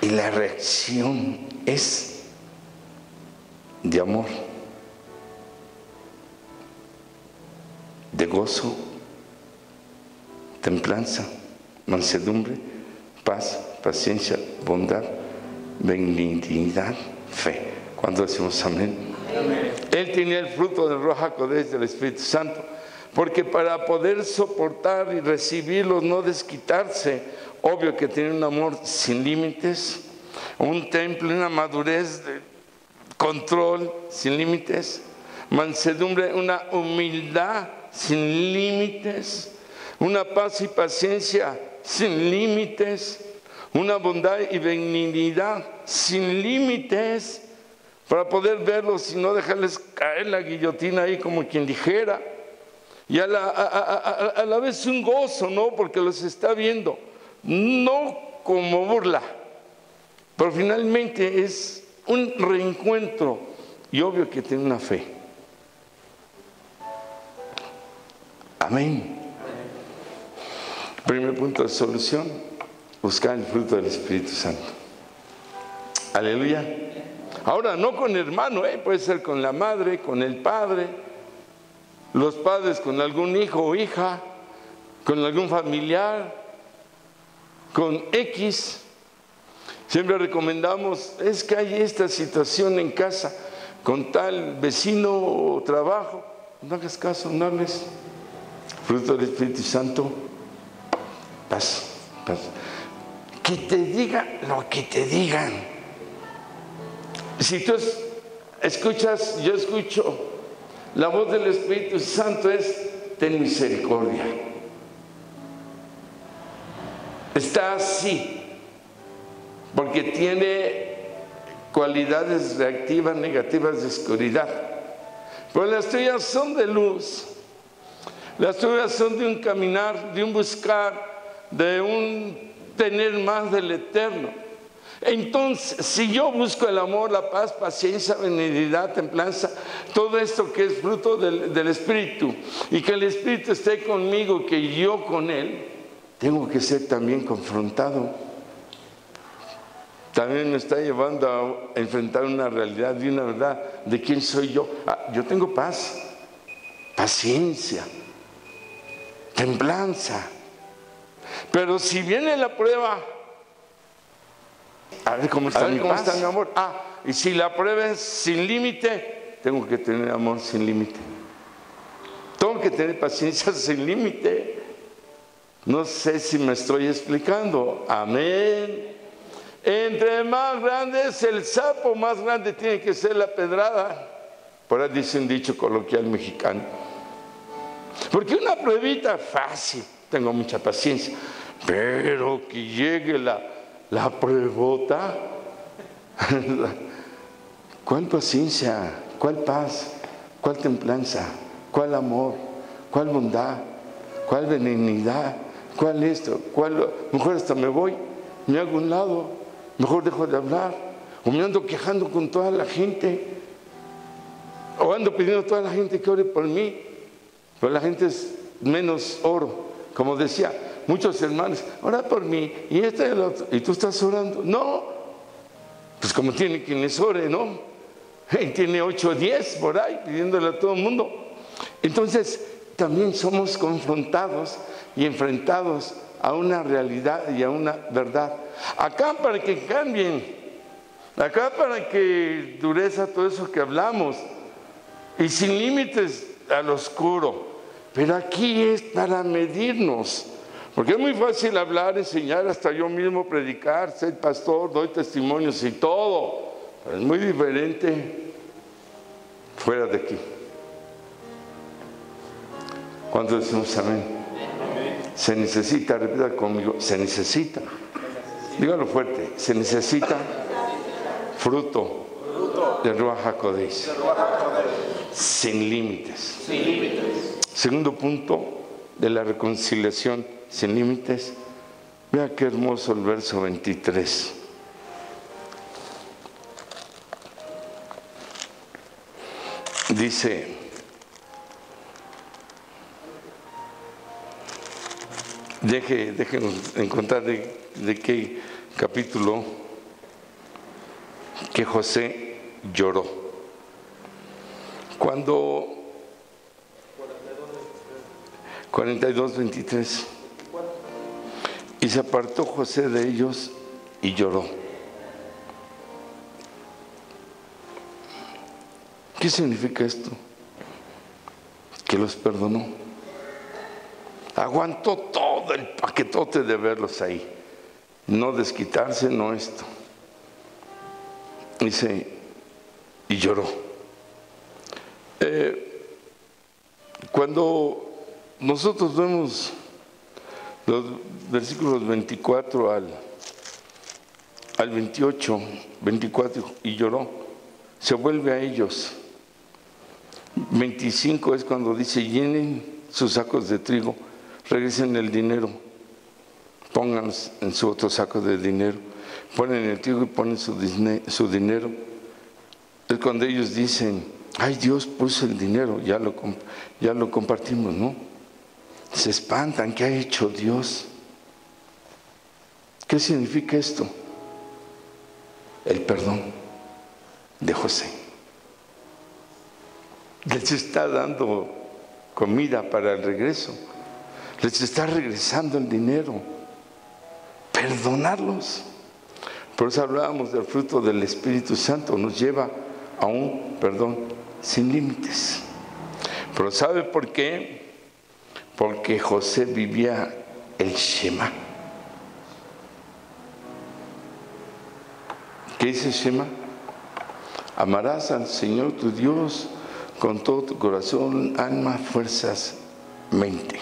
y la reacción es de amor, de gozo, templanza, mansedumbre, paz, paciencia, bondad, benignidad, fe. ¿Cuándo decimos amén? Amén. Él tenía el fruto del Ruach HaKodesh del Espíritu Santo, porque para poder soportar y recibirlos, no desquitarse, obvio que tenía un amor sin límites, un temple, una madurez de control sin límites, mansedumbre, una humildad sin límites, una paz y paciencia sin límites, una bondad y benignidad sin límites, para poder verlos y no dejarles caer la guillotina ahí como quien dijera, y a la vez un gozo, ¿no? Porque los está viendo, no como burla, pero finalmente es un reencuentro, y obvio que tiene una fe. Amén. Primer punto de solución, buscar el fruto del Espíritu Santo. Aleluya. Ahora, no con hermano, puede ser con la madre, con el padre, los padres con algún hijo o hija, con algún familiar, con X. Siempre recomendamos, es que hay esta situación en casa, con tal vecino o trabajo, no hagas caso, no hables. Fruto del Espíritu Santo, paz, paz. Que te diga lo que te digan. Si tú escuchas, yo escucho, la voz del Espíritu Santo es, ten misericordia. Está así, porque tiene cualidades reactivas, negativas de oscuridad. Pero las tuyas son de luz. Las tuyas son de un caminar, de un buscar, de un tener más del Eterno. Entonces, si yo busco el amor, la paz, paciencia, benignidad, templanza, todo esto que es fruto del Espíritu, y que el Espíritu esté conmigo, que yo con Él, tengo que ser también confrontado. También me está llevando a enfrentar una realidad y una verdad de quién soy yo. Yo tengo paz, paciencia, templanza. Pero si viene la prueba, a ver cómo está, mi amor. Y si la prueba es sin límite, tengo que tener amor sin límite. Tengo que tener paciencia sin límite. No sé si me estoy explicando. Amén. Entre más grande es el sapo, más grande tiene que ser la pedrada. Por ahí dice un dicho coloquial mexicano. Porque una pruebita fácil, tengo mucha paciencia, pero que llegue la pruebota, ¿cuál paciencia? ¿Cuál paz? ¿Cuál templanza? ¿Cuál amor? ¿Cuál bondad? ¿Cuál benignidad? ¿Cuál esto? ¿Cuál? Mejor hasta me voy, me hago a un lado, mejor dejo de hablar, o me ando quejando con toda la gente, o ando pidiendo a toda la gente que ore por mí, pero la gente es menos oro. Como decía, muchos hermanos, ora por mí, y este y el otro, y tú estás orando. No, pues como tiene quien les ore, ¿no? Y tiene 8 o 10 por ahí pidiéndole a todo el mundo. Entonces, también somos confrontados y enfrentados a una realidad y a una verdad. Acá, para que cambien Acá para que dureza todo eso que hablamos, y sin límites al oscuro, pero aquí es para medirnos, porque es muy fácil hablar, enseñar, hasta yo mismo predicar, ser pastor, doy testimonios y todo, pero es muy diferente fuera de aquí. ¿Cuántos decimos amén? Se necesita, repita conmigo, se necesita, dígalo fuerte, se necesita fruto de Ruach HaKodesh, sin límites. Segundo punto de la reconciliación sin límites. Vea qué hermoso el verso 23. Dice: déjenos encontrar de qué capítulo, que José lloró. Cuando 42:23. Y se apartó José de ellos y lloró. ¿Qué significa esto? Que los perdonó. Aguantó todo el paquetote de verlos ahí. No desquitarse, no esto. Dice, y lloró. Cuando nosotros vemos los versículos 24 al 28, 24, y lloró, se vuelve a ellos. 25 es cuando dice, llenen sus sacos de trigo, regresen el dinero, pongan en su otro saco de dinero, ponen el trigo y ponen su dinero. Es cuando ellos dicen, ay, Dios puso el dinero, ya lo compartimos, ¿no? Se espantan, ¿qué ha hecho Dios? ¿Qué significa esto? El perdón de José. Les está dando comida para el regreso, les está regresando el dinero. Perdonarlos. Por eso hablábamos del fruto del Espíritu Santo, nos lleva a un perdón sin límites. Pero ¿sabe por qué? Porque José vivía el Shema. ¿Qué dice Shema? Amarás al Señor tu Dios con todo tu corazón, alma, fuerzas, mente.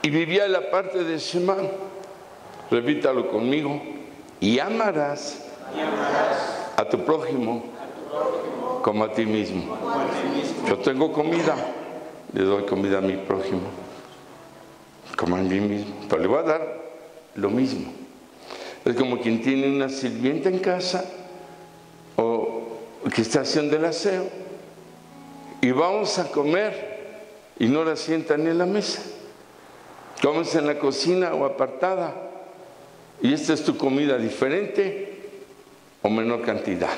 Y vivía la parte de Shema. Repítalo conmigo. Y amarás a tu prójimo como a ti mismo. Yo tengo comida, le doy comida a mi prójimo como a mí mismo, pero le voy a dar lo mismo. Es como quien tiene una sirvienta en casa o que está haciendo el aseo y vamos a comer y no la sientan en la mesa. Comes en la cocina o apartada y esta es tu comida, diferente o menor cantidad.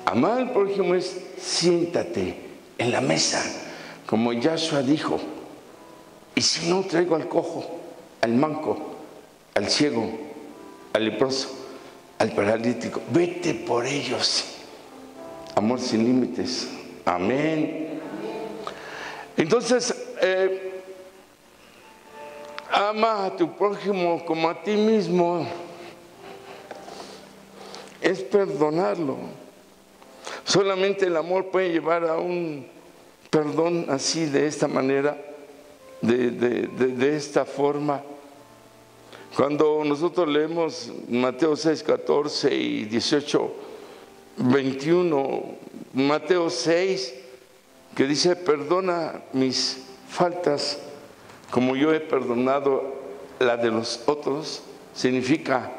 Amar al prójimo es siéntate en la mesa, como Yahshua dijo. Y si no, traigo al cojo, al manco, al ciego, al leproso, al paralítico. Vete por ellos. Amor sin límites. Amén. Entonces, ama a tu prójimo como a ti mismo. Es perdonarlo. Solamente el amor puede llevar a un perdón así, de esta manera, de esta forma. Cuando nosotros leemos Mateo 6, 14 y 18, 21, Mateo 6, que dice, perdona mis faltas como yo he perdonado la de los otros, significa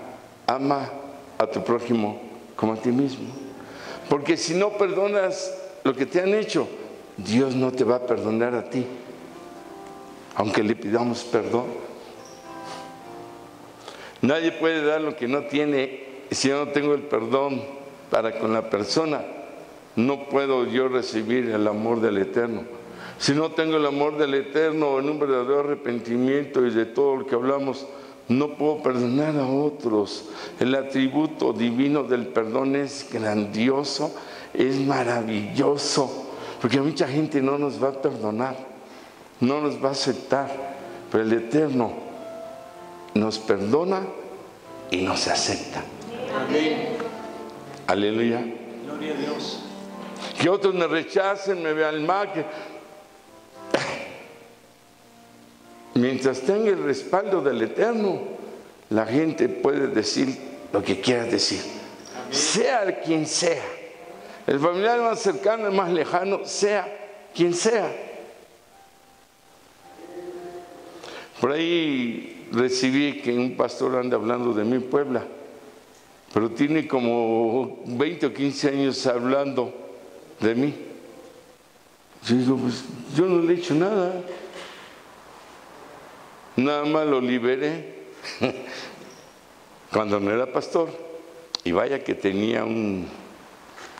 ama a tu prójimo como a ti mismo. Porque si no perdonas lo que te han hecho, Dios no te va a perdonar a ti, aunque le pidamos perdón. Nadie puede dar lo que no tiene. Si yo no tengo el perdón para con la persona, no puedo yo recibir el amor del Eterno. Si no tengo el amor del Eterno en un verdadero arrepentimiento y de todo lo que hablamos, no puedo perdonar a otros. El atributo divino del perdón es grandioso, es maravilloso, porque mucha gente no nos va a perdonar, no nos va a aceptar, pero el Eterno nos perdona y nos acepta. Amén. Aleluya. Gloria a Dios. Que otros me rechacen, me vean mal, que... mientras tenga el respaldo del Eterno, la gente puede decir lo que quiera decir. Amén. Sea quien sea, el familiar más cercano, el más lejano, sea quien sea. Por ahí recibí que un pastor anda hablando de mi Puebla, pero tiene como 20 o 15 años hablando de mí. Yo digo, pues yo no le he hecho nada. Nada más lo liberé cuando no era pastor. Y vaya que tenía un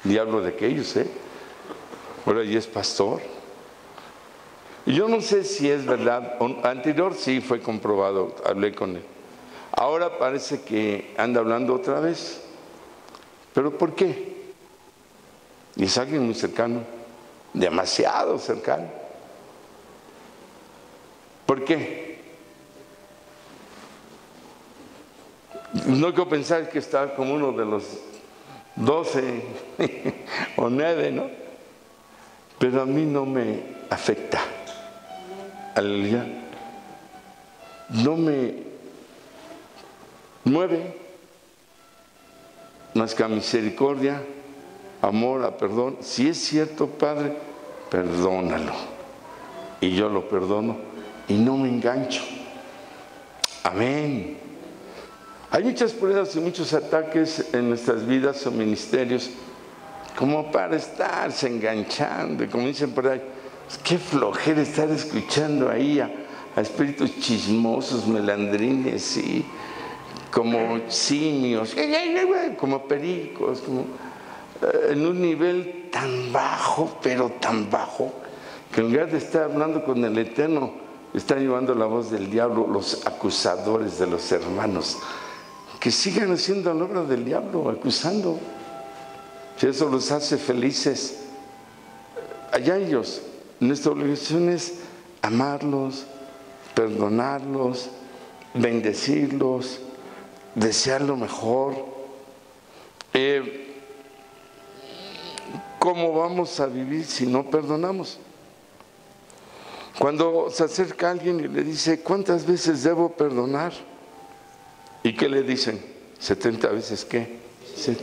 diablo de aquellos, ahora ya es pastor. Y yo no sé si es verdad. Anterior sí fue comprobado, hablé con él. Ahora parece que anda hablando otra vez. ¿Pero por qué? Y es alguien muy cercano, demasiado cercano. ¿Por qué? No quiero pensar que está como uno de los 12 o 9, ¿no? Pero a mí no me afecta. Aleluya. No me mueve más que a misericordia, amor, a perdón. Si es cierto, Padre, perdónalo. Y yo lo perdono y no me engancho. Amén. Hay muchas pruebas y muchos ataques en nuestras vidas o ministerios como para estarse enganchando. Y como dicen por ahí, qué flojera estar escuchando ahí a espíritus chismosos, melandrines, y como simios, como pericos, como, en un nivel tan bajo, pero tan bajo, que en lugar de estar hablando con el Eterno, están llevando la voz del diablo, los acusadores de los hermanos. Que sigan haciendo la obra del diablo, acusando. Si eso los hace felices, allá ellos. Nuestra obligación es amarlos, perdonarlos, bendecirlos, desear lo mejor. ¿Cómo vamos a vivir si no perdonamos? Cuando se acerca alguien y le dice, ¿cuántas veces debo perdonar? ¿Y qué le dicen? 70 veces ¿qué? 7.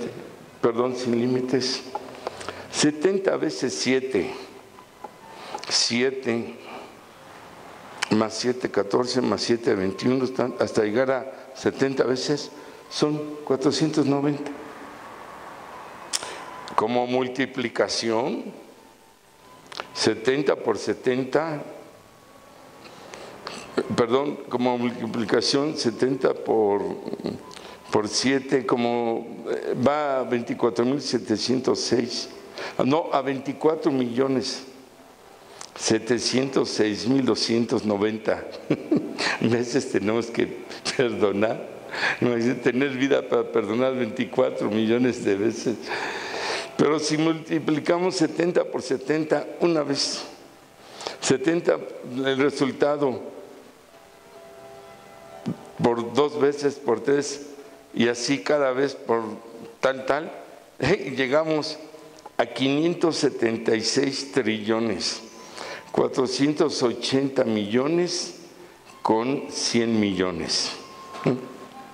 Perdón sin límites. 70 veces 7. 7 más 7, 14, más 7, 21, hasta llegar a 70 veces, son 490. Como multiplicación, 70 por 70, perdón, como multiplicación 70 por 7, como va a 24.706, no, a 24.706.290 veces tenemos que perdonar. Tener vida para perdonar 24 millones de veces. Pero si multiplicamos 70 por 70 una vez, 70 el resultado por 2 veces, por 3, y así cada vez por tal, llegamos a 576 trillones, 480 millones con 100 millones.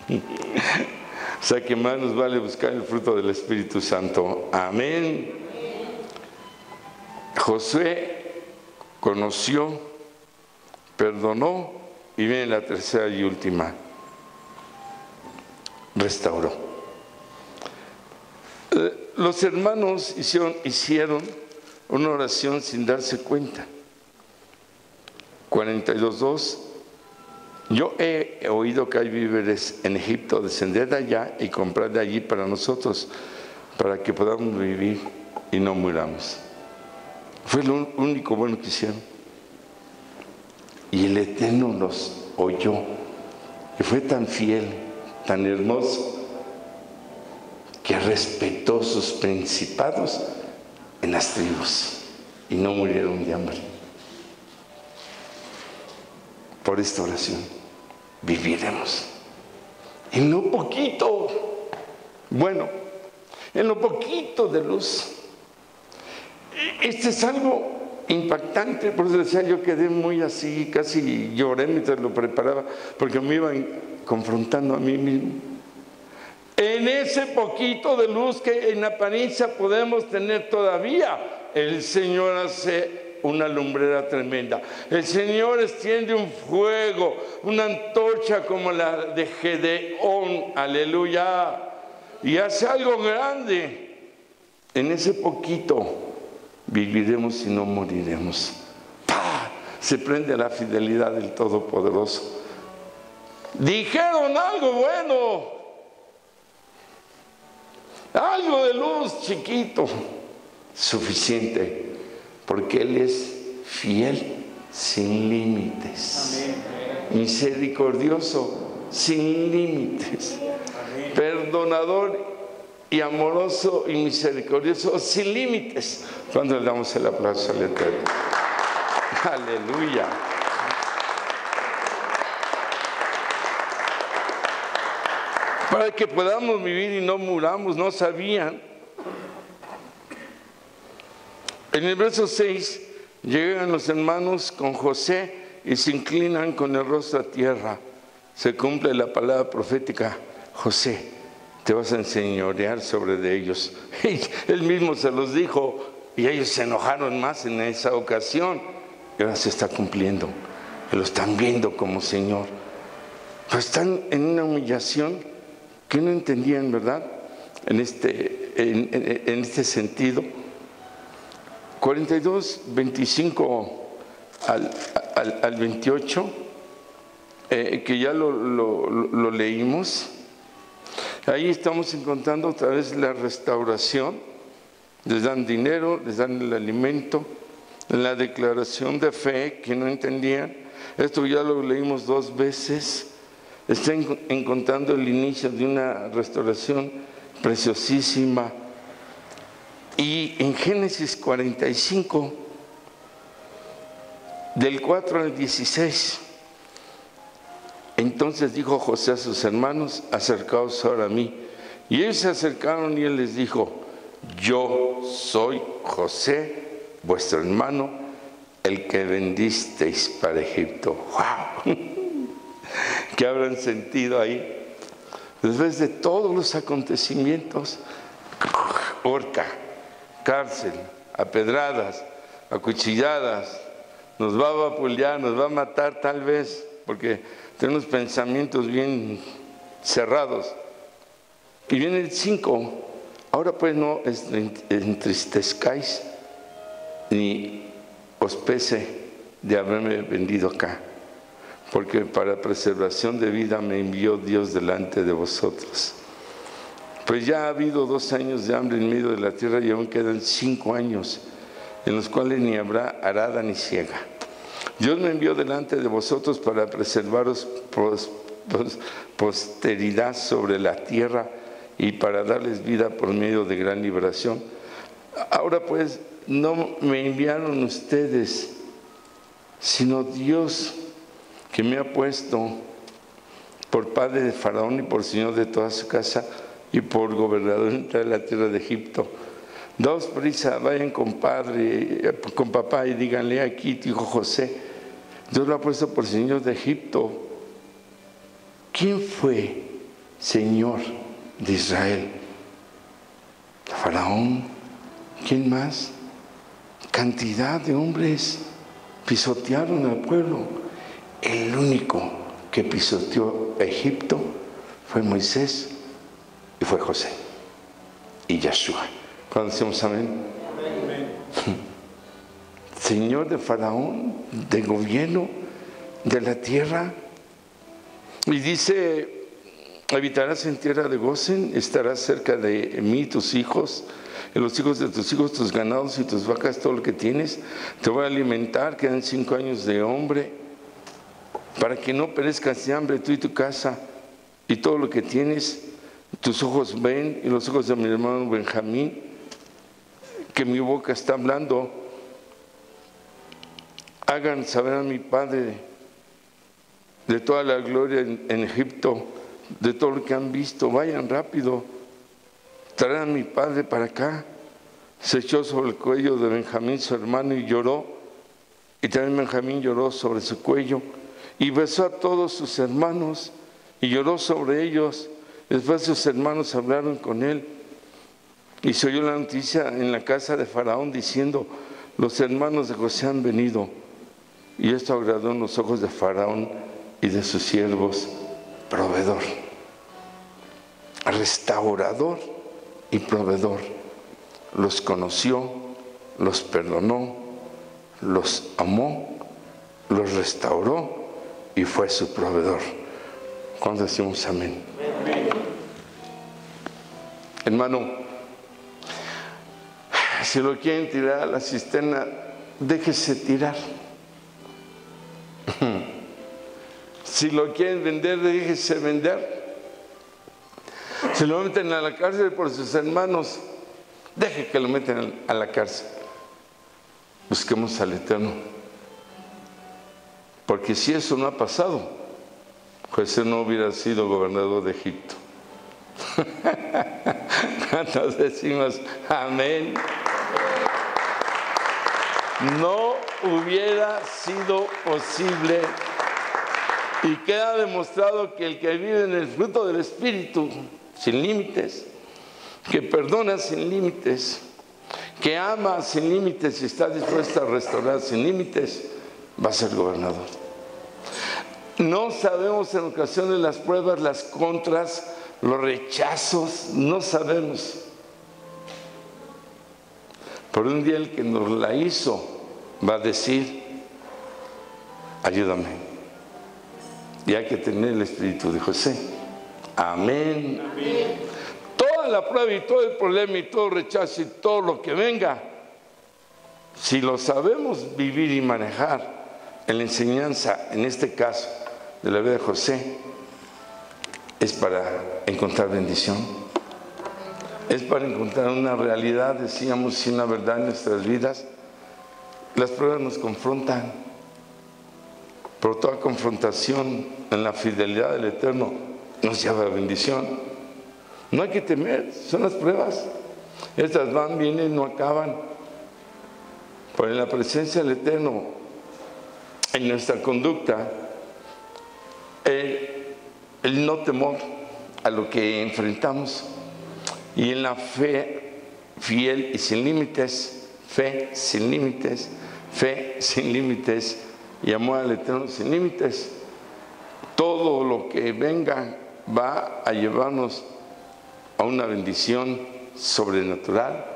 O sea que más nos vale buscar el fruto del Espíritu Santo. Amén. Josué conoció, perdonó y viene la tercera y última. Restauró. Los hermanos hicieron una oración sin darse cuenta. 42:2. Yo he oído que hay víveres en Egipto, descended de allá y comprad de allí para nosotros, para que podamos vivir y no muramos. Fue lo único bueno que hicieron. Y el Eterno los oyó Y fue tan fiel, tan hermoso, que respetó sus principados en las tribus y no murieron de hambre. Por esta oración viviremos. En lo poquito, bueno, en lo poquito de luz. Este es algo impactante, por eso decía, yo quedé muy así, casi lloré mientras lo preparaba, porque me iban confrontando a mí mismo. En ese poquito de luz que en apariencia podemos tener todavía, el Señor hace una lumbrera tremenda. El Señor extiende un fuego, una antorcha como la de Gedeón, aleluya, y hace algo grande. En ese poquito viviremos y no moriremos. ¡Pah! Se prende la fidelidad del Todopoderoso. Dijeron algo bueno, algo de luz chiquito, suficiente, porque Él es fiel sin límites. Amén. Misericordioso sin límites. Amén. Perdonador y amoroso y misericordioso sin límites. Cuando le damos el aplauso al Eterno. Aleluya. Para que podamos vivir y no muramos. No sabían. En el verso 6 llegan los hermanos con José y se inclinan con el rostro a tierra. Se cumple la palabra profética: José, te vas a enseñorear sobre de ellos. Y él mismo se los dijo, y ellos se enojaron más en esa ocasión. Y ahora se está cumpliendo. Lo están viendo como Señor. Pero están en una humillación que no entendían, ¿verdad? En este sentido. 42, 25 al 28, que ya lo leímos. Ahí estamos encontrando otra vez la restauración. Les dan dinero, les dan el alimento, la declaración de fe que no entendían. Esto ya lo leímos 2 veces. Están encontrando el inicio de una restauración preciosísima. Y en Génesis 45, del 4 al 16, entonces dijo José a sus hermanos: acercaos ahora a mí. Y ellos se acercaron y él les dijo: yo soy José, vuestro hermano, el que vendisteis para Egipto. ¡Wow! ¿Qué habrán sentido ahí? Después de todos los acontecimientos, horca, cárcel, apedradas, acuchilladas, nos va a vapulear, nos va a matar tal vez, porque tenemos pensamientos bien cerrados. Y viene el 5, ahora pues no entristezcáis ni os pese de haberme vendido acá, porque para preservación de vida me envió Dios delante de vosotros. Pues ya ha habido 2 años de hambre en medio de la tierra y aún quedan 5 años en los cuales ni habrá arada ni siega. Dios me envió delante de vosotros para preservaros posteridad sobre la tierra y para darles vida por medio de gran liberación. Ahora pues no me enviaron ustedes, sino Dios, que me ha puesto por padre de Faraón y por señor de toda su casa y por gobernador de la tierra de Egipto. Daos prisa, vayan con papá y díganle: aquí tu hijo José, Dios lo ha puesto por señor de Egipto. ¿Quién fue señor de Israel? Faraón. ¿Quién más? Cantidad de hombres pisotearon al pueblo. El único que pisoteó a Egipto fue Moisés y fue José y Yeshua. Cuando decimos amén. Amén. Señor de Faraón, de gobierno de la tierra. Y dice: habitarás en tierra de Gosén, estarás cerca de mí, tus hijos, y los hijos de tus hijos, tus ganados y tus vacas, todo lo que tienes. Te voy a alimentar, quedan 5 años de hambre. para que no perezcas de hambre tú y tu casa y todo lo que tienes. Tus ojos ven y los ojos de mi hermano Benjamín, que mi boca está hablando. Hagan saber a mi padre de toda la gloria en Egipto, de todo lo que han visto. Vayan rápido, traen a mi padre para acá. Se echó sobre el cuello de Benjamín su hermano y lloró, y también Benjamín lloró sobre su cuello y besó a todos sus hermanos y lloró sobre ellos. Después sus hermanos hablaron con él y se oyó la noticia en la casa de Faraón diciendo: los hermanos de José han venido. Y esto agradó en los ojos de Faraón y de sus siervos. Proveedor, restaurador y proveedor. Los conoció, los perdonó, los amó, los restauró y fue su proveedor. ¿Cuándo decimos amén? Amén. Hermano, si lo quieren tirar a la cisterna, déjese tirar. Si lo quieren vender, déjese vender. Si lo meten a la cárcel por sus hermanos, deje que lo meten a la cárcel. Busquemos al Eterno. Porque si eso no ha pasado, José no hubiera sido gobernador de Egipto. ¿Cuántos decimos amén? No hubiera sido posible, y queda demostrado que el que vive en el fruto del Espíritu, sin límites, que perdona sin límites, que ama sin límites y está dispuesto a restaurar sin límites, va a ser gobernador. No sabemos en ocasiones las pruebas, las contras, los rechazos, no sabemos. Por un día el que nos la hizo va a decir: ayúdame. Y hay que tener el espíritu de José. Amén. Amén. Toda la prueba y todo el problema y todo el rechazo y todo lo que venga, si lo sabemos vivir y manejar en la enseñanza, en este caso de la vida de José, es para encontrar bendición, es para encontrar una realidad, decíamos, y una verdad en nuestras vidas. Las pruebas nos confrontan, pero toda confrontación en la fidelidad del Eterno nos lleva a bendición. No hay que temer, son las pruebas. Estas van, vienen, no acaban. Pero en la presencia del Eterno, en nuestra conducta, el no temor a lo que enfrentamos, y en la fe fiel y sin límites, fe sin límites, fe sin límites y amor al Eterno sin límites. Todo lo que venga va a llevarnos a una bendición sobrenatural,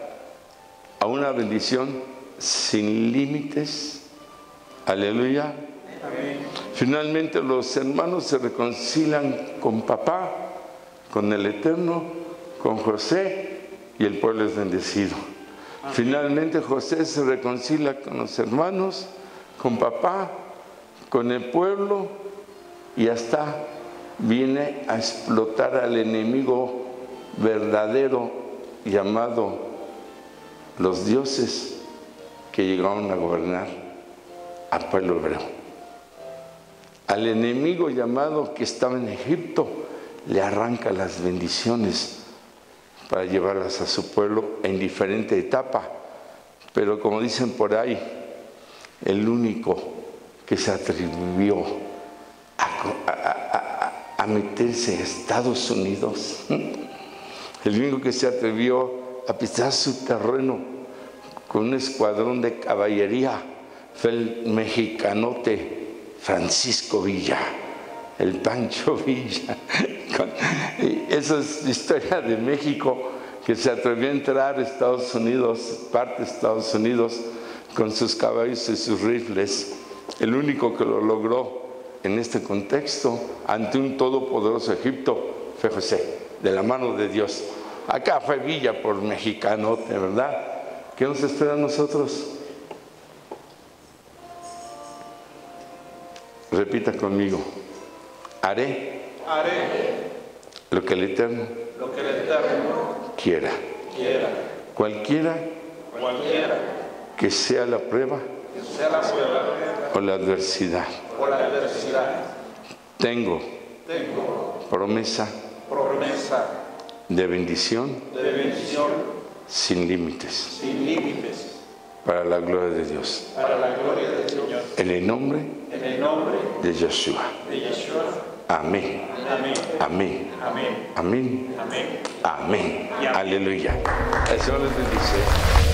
a una bendición sin límites. Aleluya. Amén. Finalmente los hermanos se reconcilian con papá, con el Eterno, con José, y el pueblo es bendecido. Amén. Finalmente José se reconcilia con los hermanos, con papá, con el pueblo, y hasta viene a explotar al enemigo verdadero llamado los dioses, que llegaron a gobernar al pueblo hebreo. Al enemigo llamado que estaba en Egipto le arranca las bendiciones para llevarlas a su pueblo en diferente etapa. Pero como dicen por ahí, el único que se atrevió a meterse a Estados Unidos, el único que se atrevió a pisar su terreno con un escuadrón de caballería, fue el mexicanote Francisco Villa, el Pancho Villa. Esa es la historia de México, que se atrevió a entrar a Estados Unidos, parte de Estados Unidos, con sus caballos y sus rifles. El único que lo logró en este contexto, ante un todopoderoso Egipto, fue José, de la mano de Dios. Acá fue Villa por mexicanote, ¿verdad? ¿Qué nos espera a nosotros? Repita conmigo. Haré lo que el Eterno quiera. Cualquiera que sea la prueba o la adversidad. Tengo promesa de bendición sin límites. Para la gloria de Dios. En el nombre de Yeshua. Amén. Amén. Amén. Amén. Aleluya. El Señor les bendice.